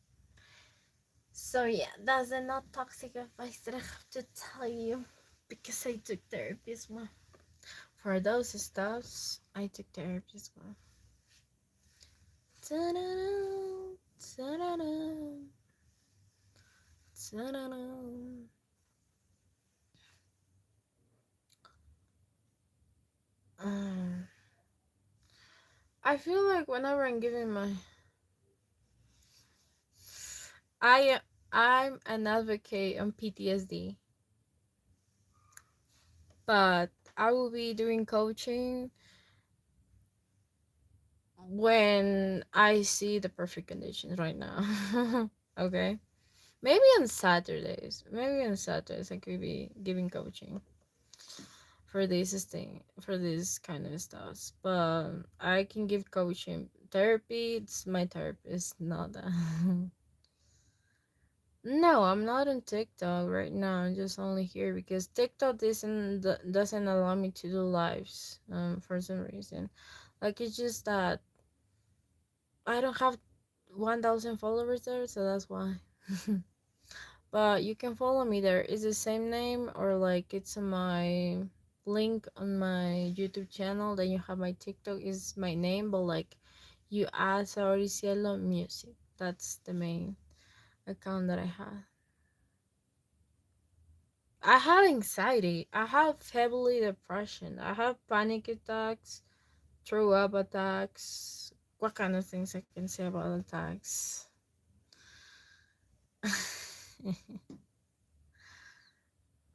So yeah, that's the not toxic advice that I have to tell you because I took therapy as well. For those stuffs, I took therapy as well. Ta-da-da, ta-da-da, ta-da-da. Um, I feel like whenever I'm giving my, I I'm an advocate on PTSD, but I will be doing coaching when I see the perfect conditions right now. Okay, maybe on Saturdays. Maybe on Saturdays I could be giving coaching for this kind of stuff. But I can give coaching therapy. It's my therapist, not that. No, I'm not on TikTok right now. I'm just only here because TikTok doesn't allow me to do lives for some reason. Like it's just that I don't have 1,000 followers there, so that's why. But you can follow me there. It's the same name or like it's my link on my YouTube channel. Then you have my TikTok is my name, but like you add Saori Cielo Music. That's the main account that I have. I have anxiety. I have heavily depression. I have panic attacks, throw up attacks. What kind of things I can say about attacks?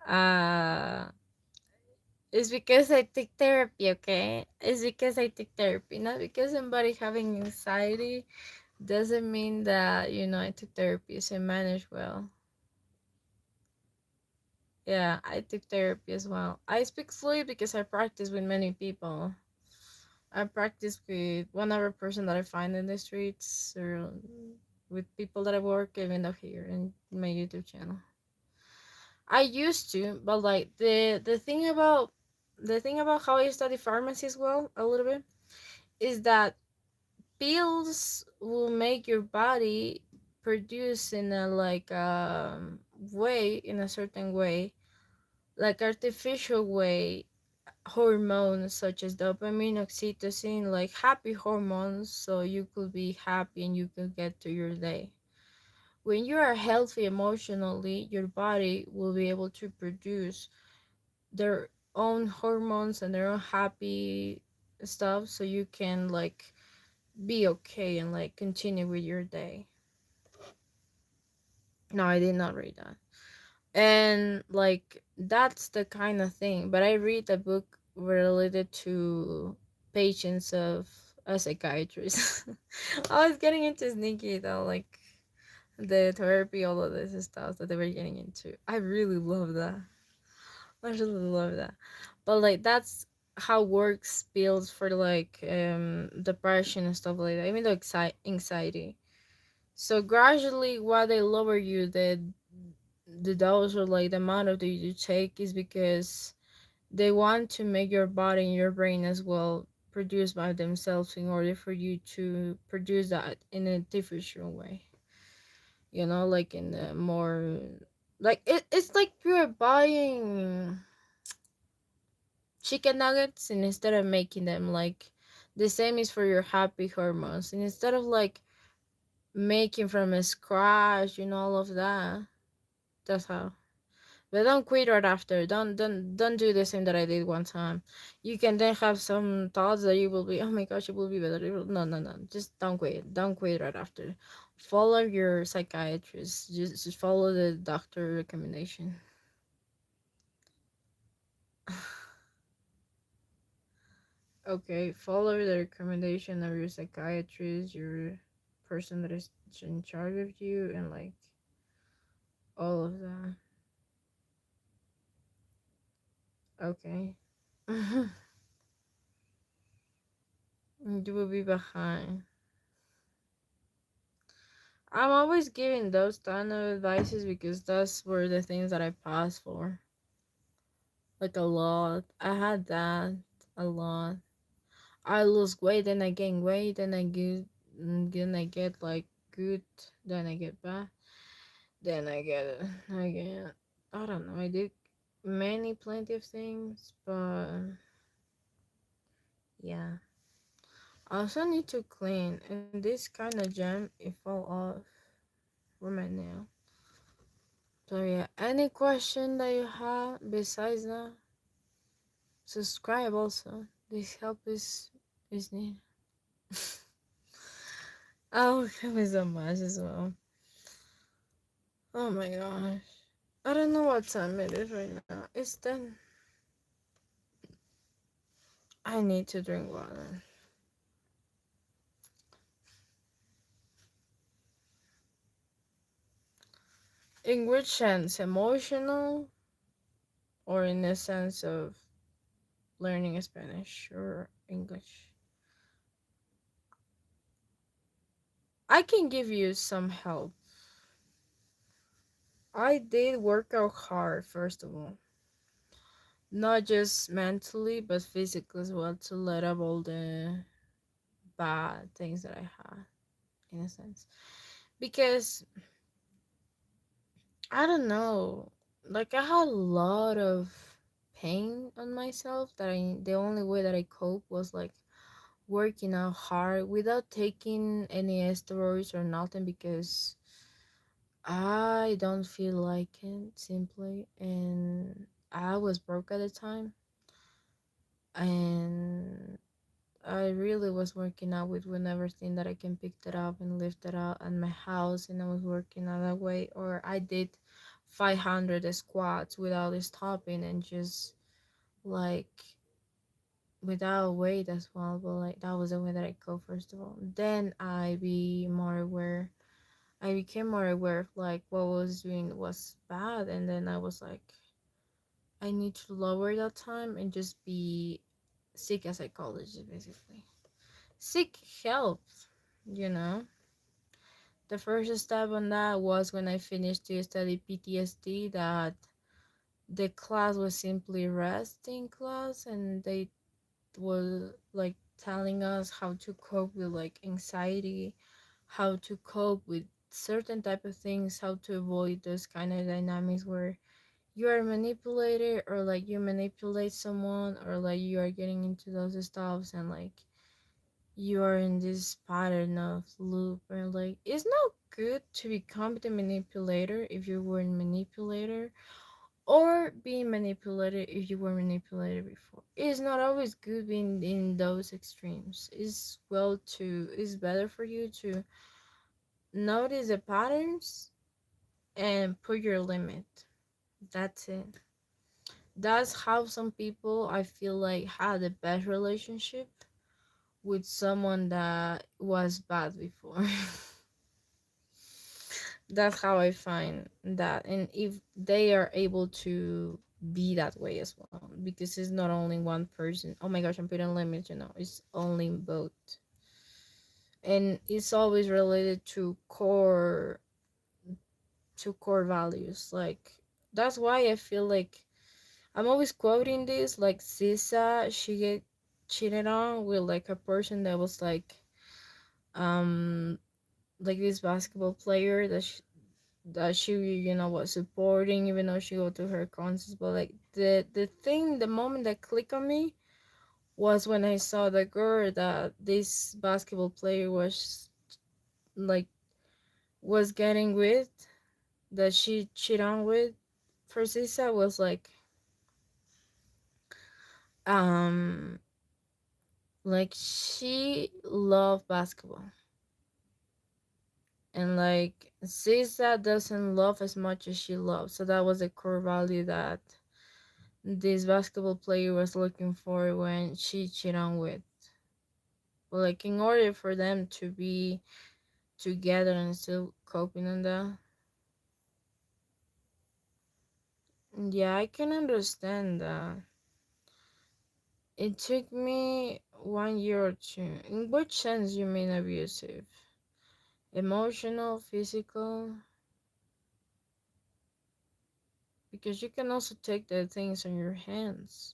uh, it's because I take therapy, okay? It's because I take therapy, not because somebody having anxiety doesn't mean that, I took therapy, so I manage well. Yeah, I took therapy as well. I speak fluid because I practice with many people. I practice with one other person that I find in the streets or with people that I work, even though here in my YouTube channel. I used to, but like the thing about how I study pharmacy as well a little bit is that pills will make your body produce in a like way in a certain way, like artificial way, hormones such as dopamine, oxytocin, like happy hormones, so you could be happy and you could get to your day. When you are healthy emotionally, your body will be able to produce their own hormones and their own happy stuff so you can like be okay and like continue with your day. No, I did not read that. And like that's the kind of thing. But I read a book related to patients of a psychiatrist. I was getting into sneaky though, like the therapy, all of this stuff that they were getting into. I really love that. I really love that. But like that's how works builds for like depression and stuff like that. Even though anxiety. So gradually, while they lower you, the dose or like the amount of that you take is because they want to make your body and your brain as well produce by themselves in order for you to produce that in a different way. Like in the more like it's like you're buying chicken nuggets and instead of making them like the same is for your happy hormones and instead of like making from a scratch all of that. That's how. But don't quit right after. Don't do the same that I did one time. You can then have some thoughts that you will be, oh my gosh, it will be better. No, no, no. Just don't quit. Don't quit right after. Follow your psychiatrist. Just follow the doctor recommendation. Okay, follow the recommendation of your psychiatrist, your person that is in charge of you, and like all of that. Okay. You will be behind. I'm always giving those kind of advices because those were the things that I passed for. Like a lot. I had that a lot. I lose weight, then I gain weight, then I get like good, then I get bad, then I get, I don't know. I did plenty of things, but yeah. I also need to clean, and this kind of gem it fall off from my nail. So yeah, any question that you have besides that, subscribe also. This help is needed. Oh, help me so much as well. Oh my gosh. I don't know what time it is right now. It's 10. I need to drink water. In which sense? Emotional or in the sense of learning Spanish or English? I can give you some help. I did work out hard, first of all. Not just mentally, but physically as well, to let up all the bad things that I had, in a sense. Because, I don't know, like I had a lot of pain on myself that the only way that I cope was like working out hard without taking any steroids or nothing because I don't feel like it simply, and I was broke at the time, and I really was working out with everything that I can pick it up and lift it up at my house, and I was working out that way. Or I did 500 squats without stopping and just like without weight as well. But like that was the way that I go first of all. Then I became more aware of like what I was doing was bad, and then I was like, I need to lower that time and just be seek a psychologist basically. Seek help, you know. The first step on that was when I finished to study PTSD, that the class was simply resting class, and they were like telling us how to cope with like anxiety, how to cope with certain type of things, how to avoid those kind of dynamics where you are manipulated or like you manipulate someone or like you are getting into those stuffs and like you are in this pattern of loop or like it's not good to become the manipulator if you weren't manipulator or being manipulated if you were manipulated before. It's not always good being in those extremes. It's better for you to notice the patterns and put your limit. That's it. That's how some people I feel like had the best relationship with someone that was bad before. That's how I find that. And if they are able to be that way as well, because it's not only one person. Oh my gosh, I'm putting limits, it's only both. And it's always related to core values. Like that's why I feel like I'm always quoting this, like Sisa, she get cheated on with like a person that was um like this basketball player that she was supporting, even though she go to her concerts. But like the moment that clicked on me was when I saw the girl that this basketball player like was getting with, that she cheat on with. For Sisa was um like she loved basketball, and like Sisa doesn't love as much as she loves. So that was a core value that this basketball player was looking for when she cheated on with. But like in order for them to be together and still coping on that, yeah, I can understand that. It took me 1 year or two. In which sense you mean abusive? emotional, physical, because you can also take the things on your hands.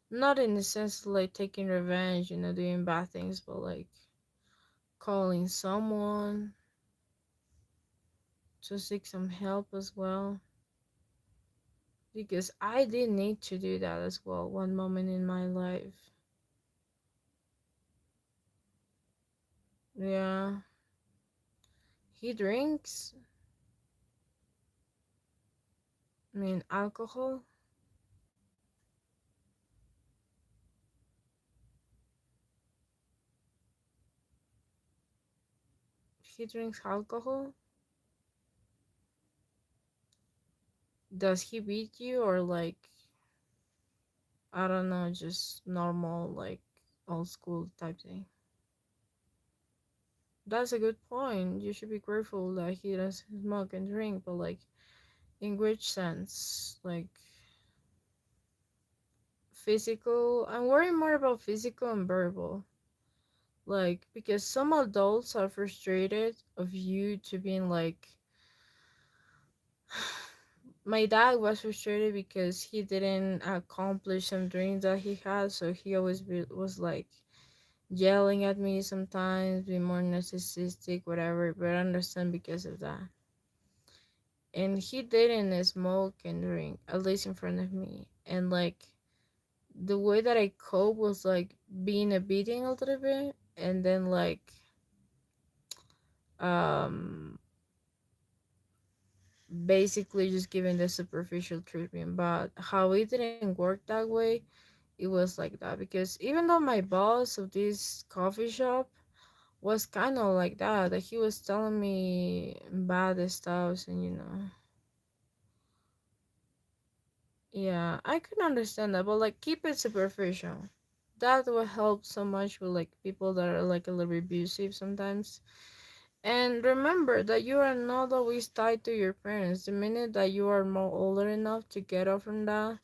Not in the sense of like taking revenge, doing bad things, but like calling someone to seek some help as well. Because I did need to do that as well one moment in my life. Yeah. He drinks, I mean, alcohol. He drinks alcohol. Does he beat you or like, I don't know, just normal, like old school type thing? That's a good point. You should be grateful that he doesn't smoke and drink, but like, in which sense? Like, physical? I'm worried more about physical and verbal. Like, because some adults are frustrated of you to being like, my dad was frustrated because he didn't accomplish some dreams that he had, so he always was like yelling at me sometimes, be more narcissistic, whatever. But I understand because of that. And he didn't smoke and drink, at least in front of me. And like the way that I cope was like being a beating a little bit, and then like um basically just giving the superficial treatment. But how it didn't work that way, it was like that because even though my boss of this coffee shop was kind of like that he was telling me bad stuff, and yeah, I can understand that, but like keep it superficial. That will help so much with like people that are like a little bit abusive sometimes. And remember that you are not always tied to your parents. The minute that you are more older enough to get off from that,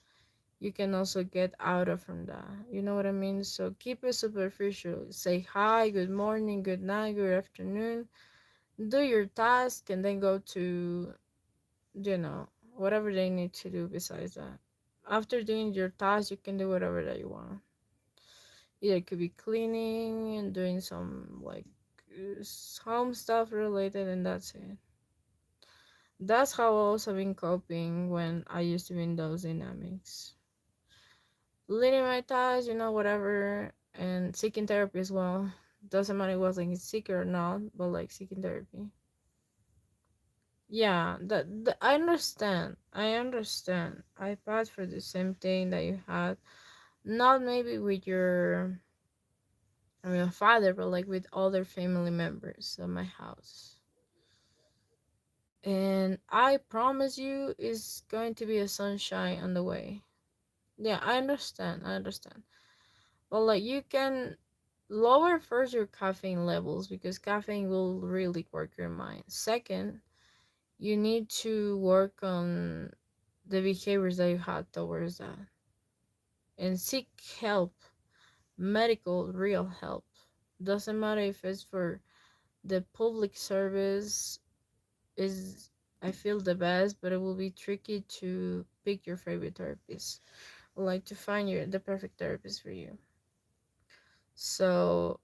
you can also get out of from that. You know what I mean? So keep it superficial. Say hi, good morning, good night, good afternoon. Do your task and then go to, whatever they need to do besides that. After doing your task, you can do whatever that you want. Either it could be cleaning and doing some like home stuff related, and that's it. That's how I also been coping when I used to be in those dynamics. Leading my tasks, whatever, and seeking therapy as well. Doesn't matter if I was like sick or not, but like seeking therapy. Yeah, that I understand. I understand. I passed for the same thing that you had. Not maybe with your, I mean, father, but like with other family members of my house. And I promise you, it's going to be a sunshine on the way. Yeah, I understand. I understand. But like, you can lower first your caffeine levels because caffeine will really work your mind. Second, you need to work on the behaviors that you had towards that and seek help, medical, real help. Doesn't matter if it's for the public service, is I feel the best, but it will be tricky to pick your favorite therapist, like to find the perfect therapist for you. So,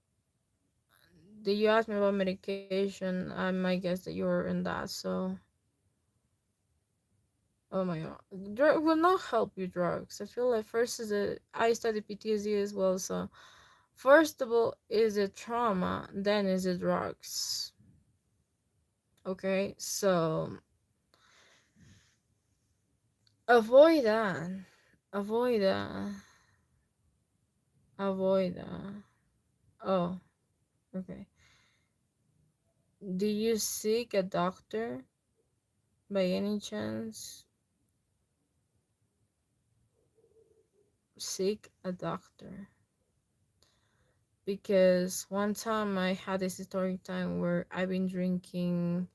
did you ask me about medication? I might guess that you're in that. So, oh my god, drug will not help you. Drugs. I feel like first is I study PTSD as well. So, first of all, is it trauma? Then is it drugs? Okay, so avoid that. Avoid that. Avoid that. Oh, okay. Do you seek a doctor by any chance? Seek a doctor. Because one time I had this historic time where I've been drinking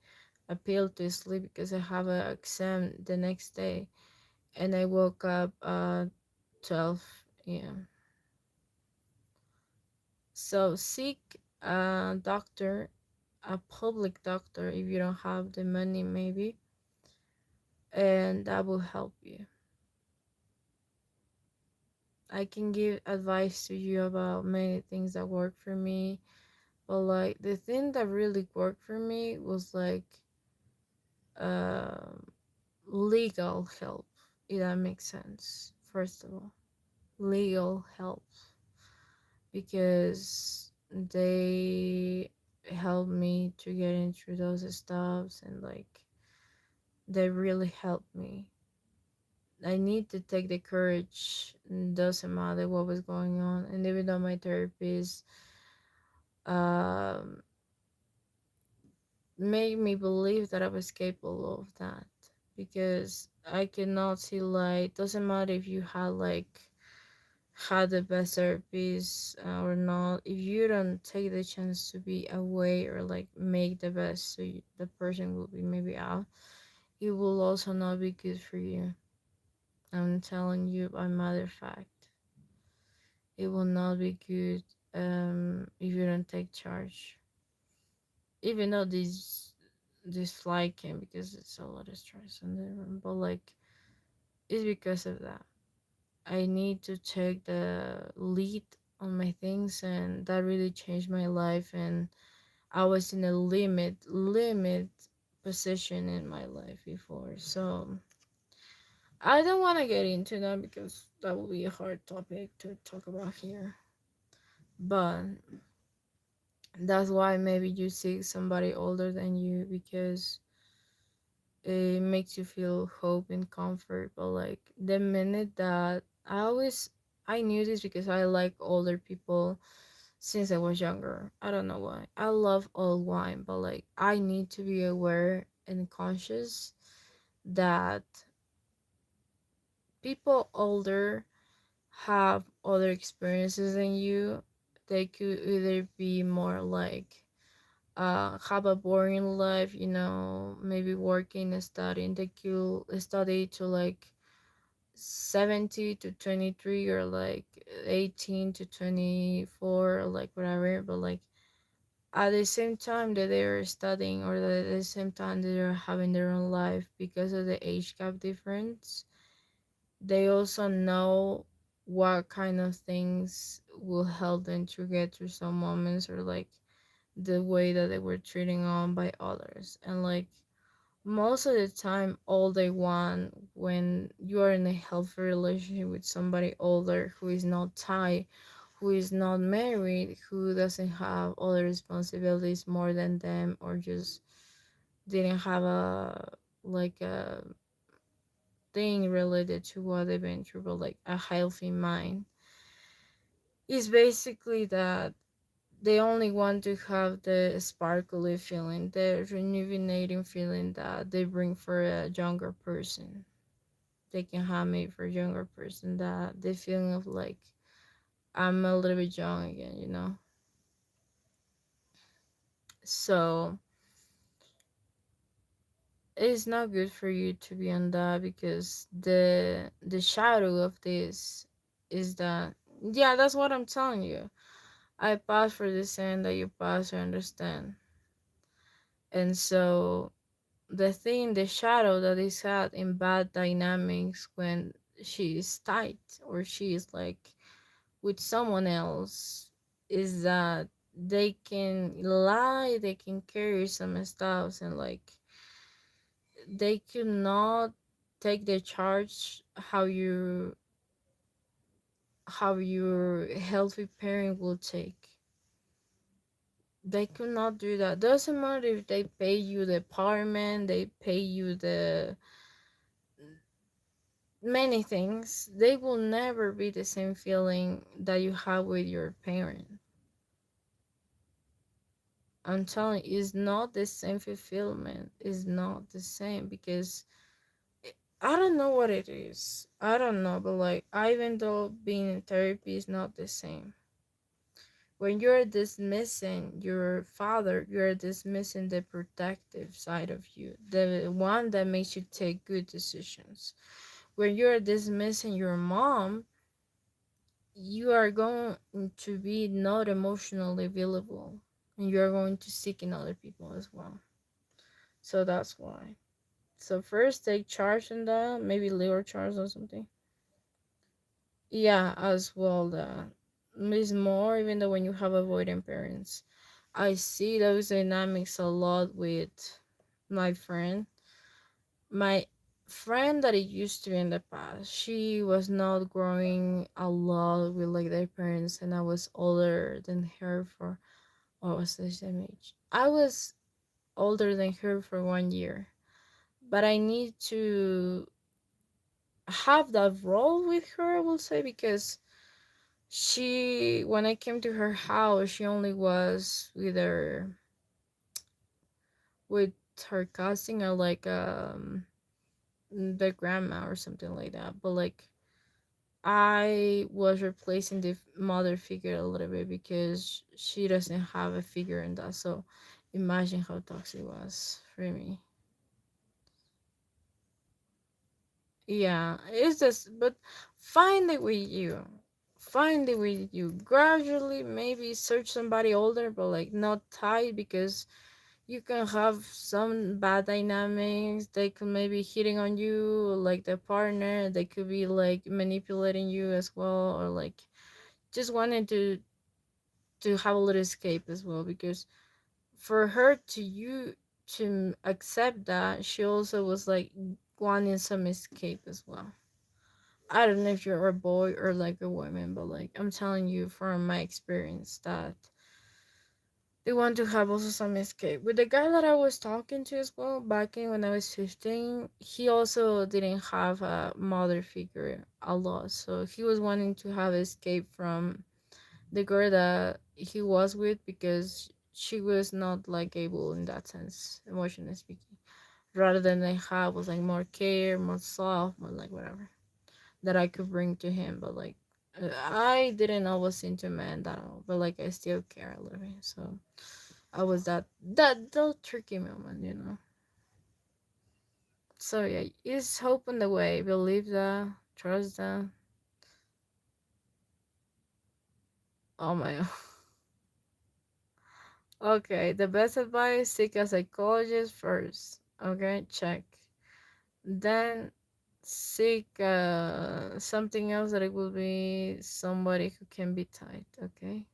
a pill to sleep because I have an exam the next day, and I woke up at 12 a.m. So seek a doctor. a public doctor if you don't have the money, maybe, and that will help you. I can give advice to you about many things that work for me, but like the thing that really worked for me was like um legal help, if that makes sense. First of all, legal help, because they helped me to get into those stuffs, and like they really helped me. I need to take the courage. Doesn't matter what was going on, and even though my therapist um made me believe that I was capable of that, because I cannot see like doesn't matter if you had the best therapist or not, if you don't take the chance to be away or like make the best so the person will be maybe out, it will also not be good for you. I'm telling you by matter of fact, it will not be good if you don't take charge. Even though this flight came because it's a lot of stress in the room, but like it's because of that. I need to take the lead on my things, and that really changed my life. And I was in a limit position in my life before, so I don't want to get into that because that will be a hard topic to talk about here. But that's why maybe you seek somebody older than you, because it makes you feel hope and comfort. But like the minute that I knew this because I like older people since I was younger. I don't know why. I love old wine, but like I need to be aware and conscious that people older have other experiences than you. They could either be more like have a boring life, maybe working and studying. They could study to like 70 to 23, or like 18 to 24, or like whatever. But like at the same time that they're studying, or at the same time that they're having their own life, because of the age gap difference, they also know what kind of things will help them to get through some moments, or like the way that they were treating on by others. And like most of the time, all they want when you are in a healthy relationship with somebody older who is not tied, who is not married, who doesn't have other responsibilities more than them, or just didn't have a thing related to what they've been through, but like a healthy mind, is basically that they only want to have the sparkly feeling, the rejuvenating feeling that they bring for a younger person. They can have me for a younger person, that the feeling of like I'm a little bit young again. So it's not good for you to be on that, because the shadow of this is that, yeah, that's what I'm telling you. I pass for the same that you pass or understand. And so the shadow that is had in bad dynamics when she is tight, or she is like with someone else, is that they can lie, they can carry some stuff, and like they cannot take the charge how your healthy parent will take. They could not do that. Doesn't matter if they pay you the apartment, they pay you the many things, they will never be the same feeling that you have with your parent. I'm telling you, it's not the same fulfillment. It's not the same, because I don't know what it is. I don't know, but like, even though being in therapy is not the same. When you're dismissing your father, you're dismissing the protective side of you, the one that makes you take good decisions. When you're dismissing your mom, you are going to be not emotionally available. and you're going to seek in other people as well. So that's why. So first take charge in that, maybe little charge or something. Yeah, as well. That is more, even though when you have avoidant parents, I see those dynamics a lot with my friend. My friend that it used to be in the past, she was not growing a lot with like their parents, and I was older than her for what was the same age. I was older than her for 1 year, but I need to have that role with her, I will say, because she, when I came to her house, she only was with her cousin or like the grandma or something like that. But like I was replacing the mother figure a little bit because she doesn't have a figure in that. So imagine how toxic it was for me. Yeah, it's just, but find it with you. Find it with you. Gradually, maybe search somebody older, but like not tight, because you can have some bad dynamics. They could maybe hitting on you, like the partner. They could be like manipulating you as well, or like just wanting to have a little escape as well. Because for her to you to accept that, she also was like wanting some escape as well. I don't know if you're a boy or like a woman, but like I'm telling you from my experience that they want to have also some escape. With the guy that I was talking to as well back in when I was 15, he also didn't have a mother figure a lot. So he was wanting to have escape from the girl that he was with because she was not like able in that sense, emotionally speaking. Rather than I have was like more care, more soft, more like whatever that I could bring to him. But like I didn't always into men that all, but like I still care a little bit. So I was that tricky moment. So yeah, is hope on the way. Believe that, trust that. Oh my. Okay, the best advice: seek a psychologist first. Okay, check. Then seek something else that it will be somebody who can be tight. Okay,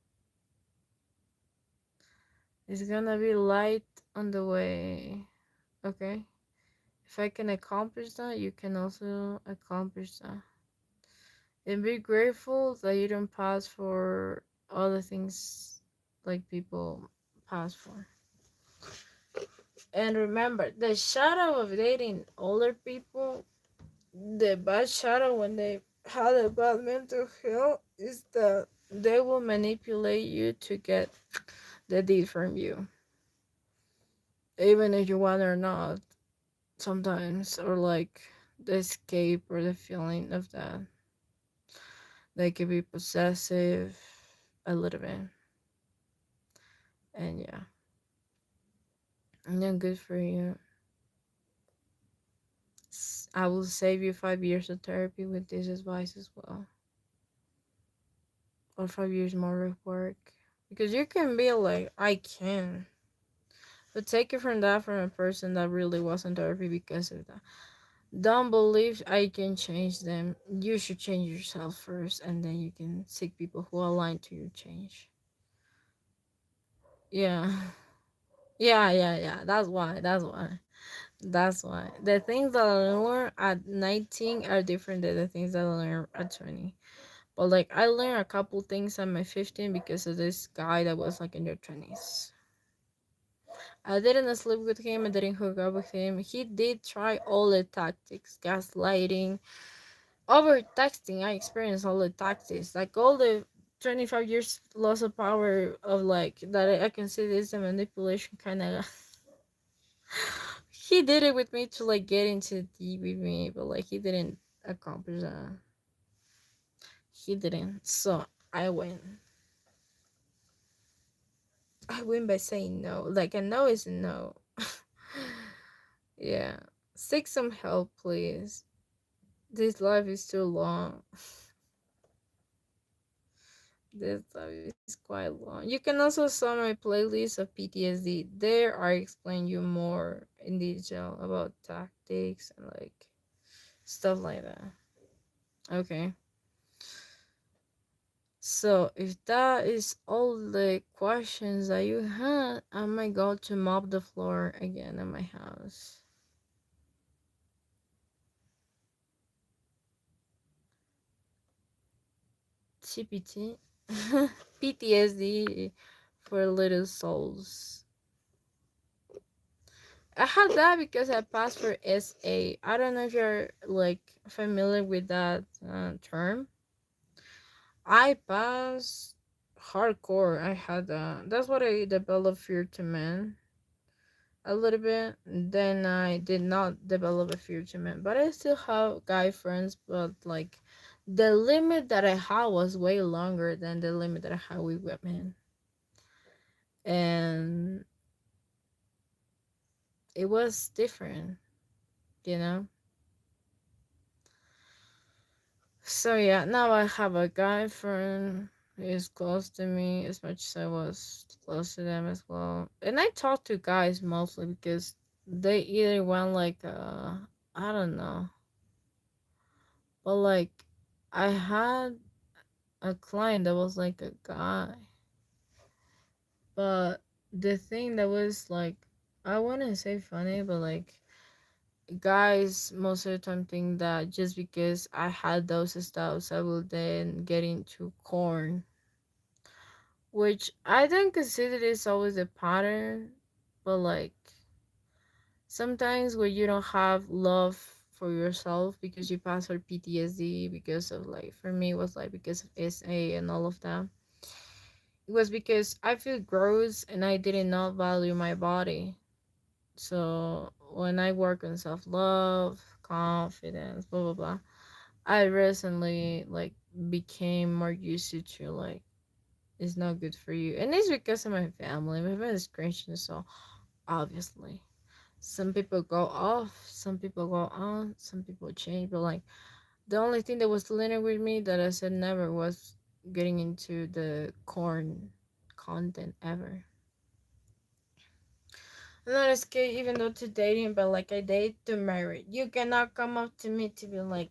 it's gonna be light on the way. Okay, if I can accomplish that, you can also accomplish that. And be grateful that you don't pass for all the things like people pass for. And remember, the shadow of dating older people, the bad shadow when they had a bad mental health, is that they will manipulate you to get the deed from you, even if you want or not. Sometimes, or like the escape or the feeling of that, they could be possessive a little bit, and yeah, and then good for you. I will save you 5 years of therapy with this advice as well, or 5 years more of work, because you can be like, I can, but take it from that, from a person that really wasn't therapy because of that. Don't believe I can change them. You should change yourself first, and then you can seek people who align to your change. Yeah. Yeah. That's why. That's why. That's why. The things that I learn at 19 are different than the things that I learn at 20. But like I learned a couple things at my 15 because of this guy that was like in their 20s. I didn't sleep with him, I didn't hook up with him. He did try all the tactics, gaslighting, over texting. I experienced all the tactics, like all the 25 years loss of power of like that. I can see this a manipulation kind of. He did it with me to like get into deep with me, but like he didn't accomplish that. He didn't. So I win. I win by saying no. Like a no is a no. Yeah. Seek some help, please. This life is too long. This stuff is quite long. You can also saw my playlist of PTSD. There I explain you more in detail about tactics and like stuff like that. Okay. So if that is all the questions that you had, I might go to mop the floor again in my house. TPT. PTSD for little souls. I had that because I passed for SA. I don't know if you're like familiar with that term. I passed hardcore. I had that. That's what I developed fear to men a little bit. Then I did not develop a fear to men, but I still have guy friends. But like the limit that I had was way longer than the limit that I had with women, and it was different, you know. So yeah, now I have a guy friend who is close to me as much as I was close to them as well. And I talk to guys mostly because they either want like I don't know. But like I had a client that was like a guy. But the thing that was like I wanna say funny, but like guys most of the time think that just because I had those styles I will then get into corn, which I don't consider this always a pattern, but like sometimes when you don't have love for yourself because you pass for PTSD because of like for me it was like because of SA and all of that. It was because I feel gross and I did not value my body. So when I work on self love, confidence, blah blah blah, I recently like became more used to like it's not good for you. And it's because of my family. My family is Christian, so obviously. Some people go off, some people go on, some people change. But like the only thing that was linear with me that I said never was getting into the corn content ever. I'm not scared even though to dating, but like I date to marry. You cannot come up to me to be like,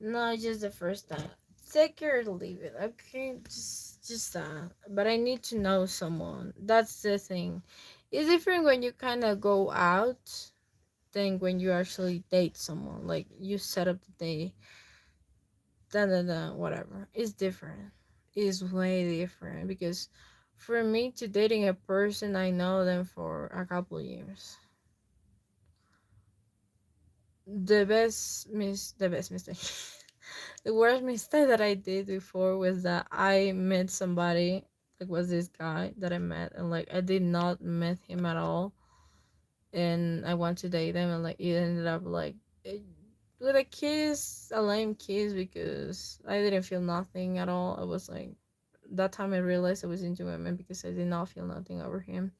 no, just the first time. Take it or leave it, okay? Just that. But I need to know someone. That's the thing. It's different when you kind of go out than when you actually date someone. Like you set up the day, whatever. It's different. It's way different because for me to dating a person, I know them for a couple of years. The best mistake. The worst mistake that I did before was that I met somebody, like was this guy that I met, and like I did not met him at all, and I want to date him, and like it ended up like with a kiss, a lame kiss, because I didn't feel nothing at all. I was like that time I realized I was into women because I did not feel nothing over him.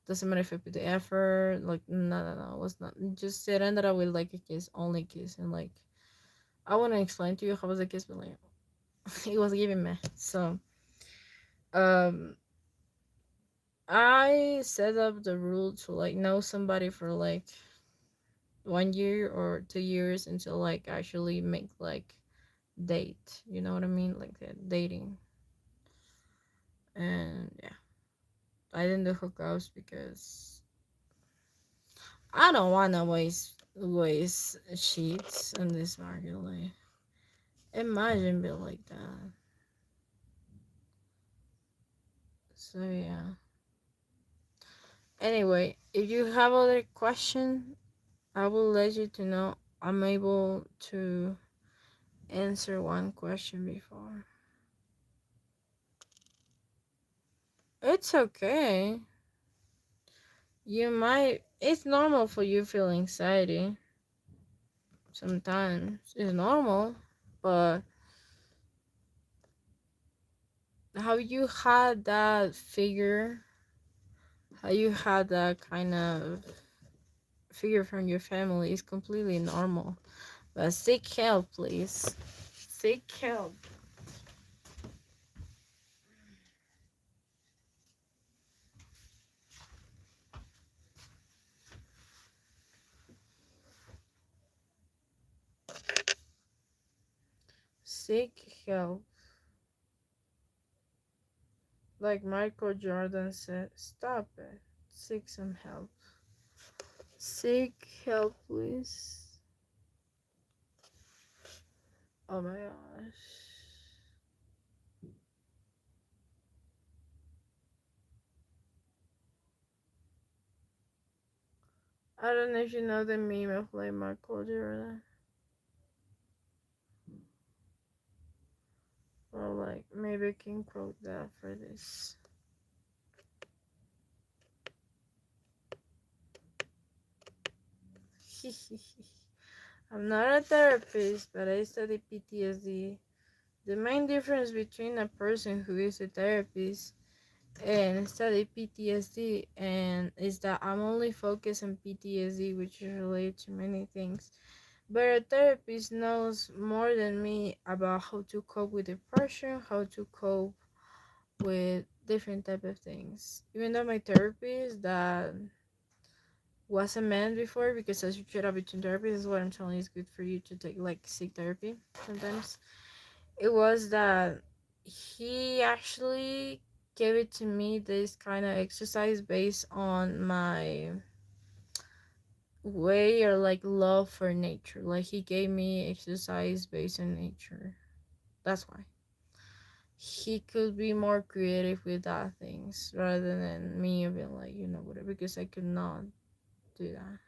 Doesn't matter if I put the effort, like no, it was not. Just it ended up with like a kiss, only kiss, and like I want to explain to you how was the kiss, but like it was giving me. So um, I set up the rule to like know somebody for like 1 year or 2 years until like actually make like date. You know what I mean? Like dating. And yeah, I didn't do hookups because I don't wanna waste sheets in this market. Like imagine being like that. So yeah. Anyway, if you have other question, I will let you to know I'm able to answer one question before. It's okay. You might it's normal for you feel anxiety. Sometimes it's normal, but how you had that figure, how you had that kind of figure from your family is completely normal. But seek help, please. Seek help. Seek help. Like Michael Jordan said, stop it. Seek some help. Seek help, please. Oh my gosh. I don't know if you know the meme of like Michael Jordan. Or like maybe I can quote that for this. I'm not a therapist, but I study PTSD. The main difference between a person who is a therapist and study PTSD and is that I'm only focused on PTSD, which is related to many things. But a therapist knows more than me about how to cope with depression, how to cope with different type of things. Even though my therapist that was a man before, because as you trade out between therapies, is what I'm telling you, is good for you to take like seek therapy sometimes. It was that he actually gave it to me this kind of exercise based on my way or like love for nature. Like he gave me exercise based on nature. That's why he could be more creative with that things rather than me being like, whatever, because I could not do that.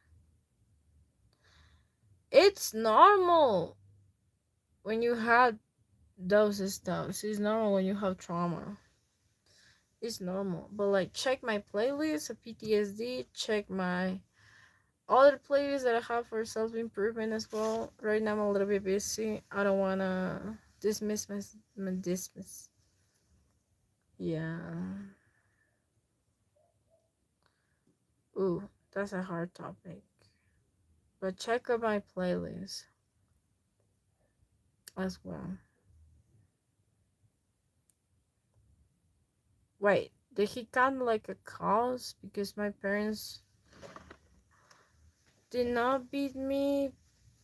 It's normal when you have those stuff. It's normal when you have trauma. It's normal. But like check my playlist of PTSD, check my other playlists that I have for self improvement as well. Right now I'm a little bit busy. I don't wanna dismiss. Yeah. Ooh, that's a hard topic. But check out my playlist as well. Wait, did he count like a cause? Because my parents did not beat me,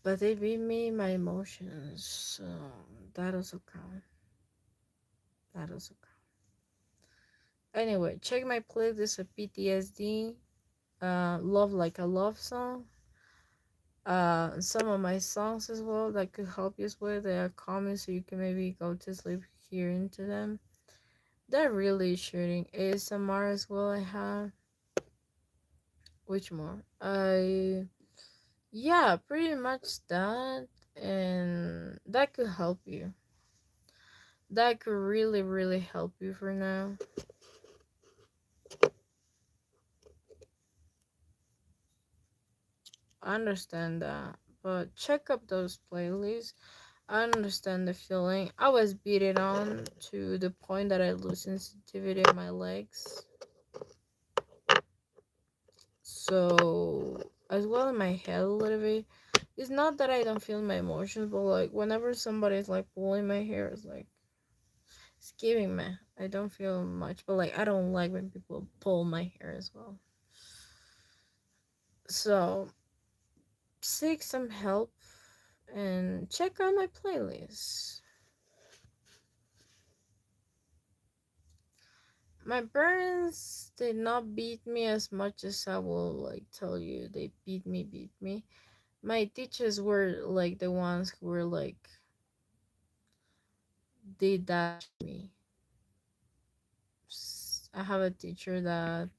but they beat me my emotions. So that also count. That also count. Anyway, check my playlist of PTSD. Love like a love song. Some of my songs as well that could help you with. They are common, so you can maybe go to sleep hearing to them. They're really shooting ASMR as well. I have. Which more? Yeah, pretty much that, and that could help you. That could really, really help you for now. I understand that, but check up those playlists. I understand the feeling. I was beaten on to the point that I lose sensitivity in my legs. So, as well in my head a little bit. It's not that I don't feel my emotions, but like whenever somebody's like pulling my hair, it's like it's giving me. I don't feel much, but like I don't like when people pull my hair as well. So, seek some help and check out my playlist. My parents did not beat me as much as I will like tell you. They beat me. My teachers were like the ones who were like did that to me. I have a teacher that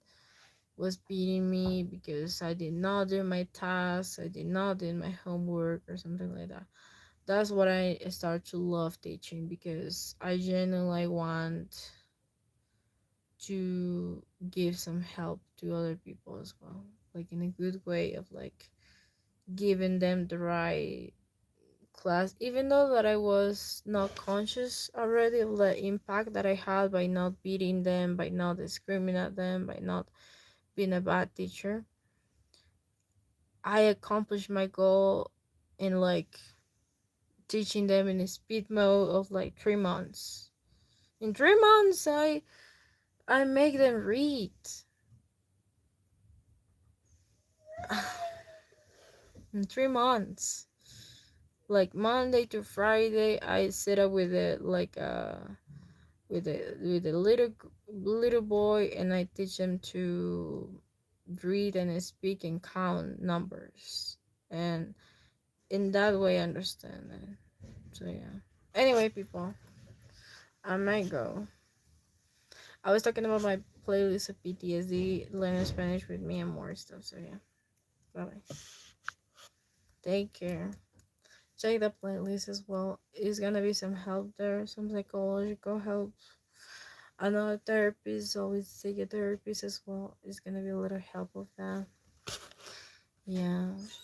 was beating me because I did not do my tasks, I did not do my homework or something like that. That's what I start to love teaching, because I genuinely want to give some help to other people as well, like in a good way of like giving them the right class, even though that I was not conscious already of the impact that I had by not beating them, by not screaming at them, by not being a bad teacher. I accomplished my goal in like teaching them in a speed mode of like 3 months. In 3 months, I make them read. In 3 months, Like Monday to Friday, I sit up with it like with a little boy, and I teach him to read and speak and count numbers, and in that way understand it. So yeah. Anyway, people, I might go. I was talking about my playlist of PTSD, learning Spanish with me, and more stuff. So yeah. Bye bye. Take care. Check the playlist as well. It's gonna be some help there, some psychological help. Another therapist, always take a therapist as well. It's gonna be a little help of that. Yeah.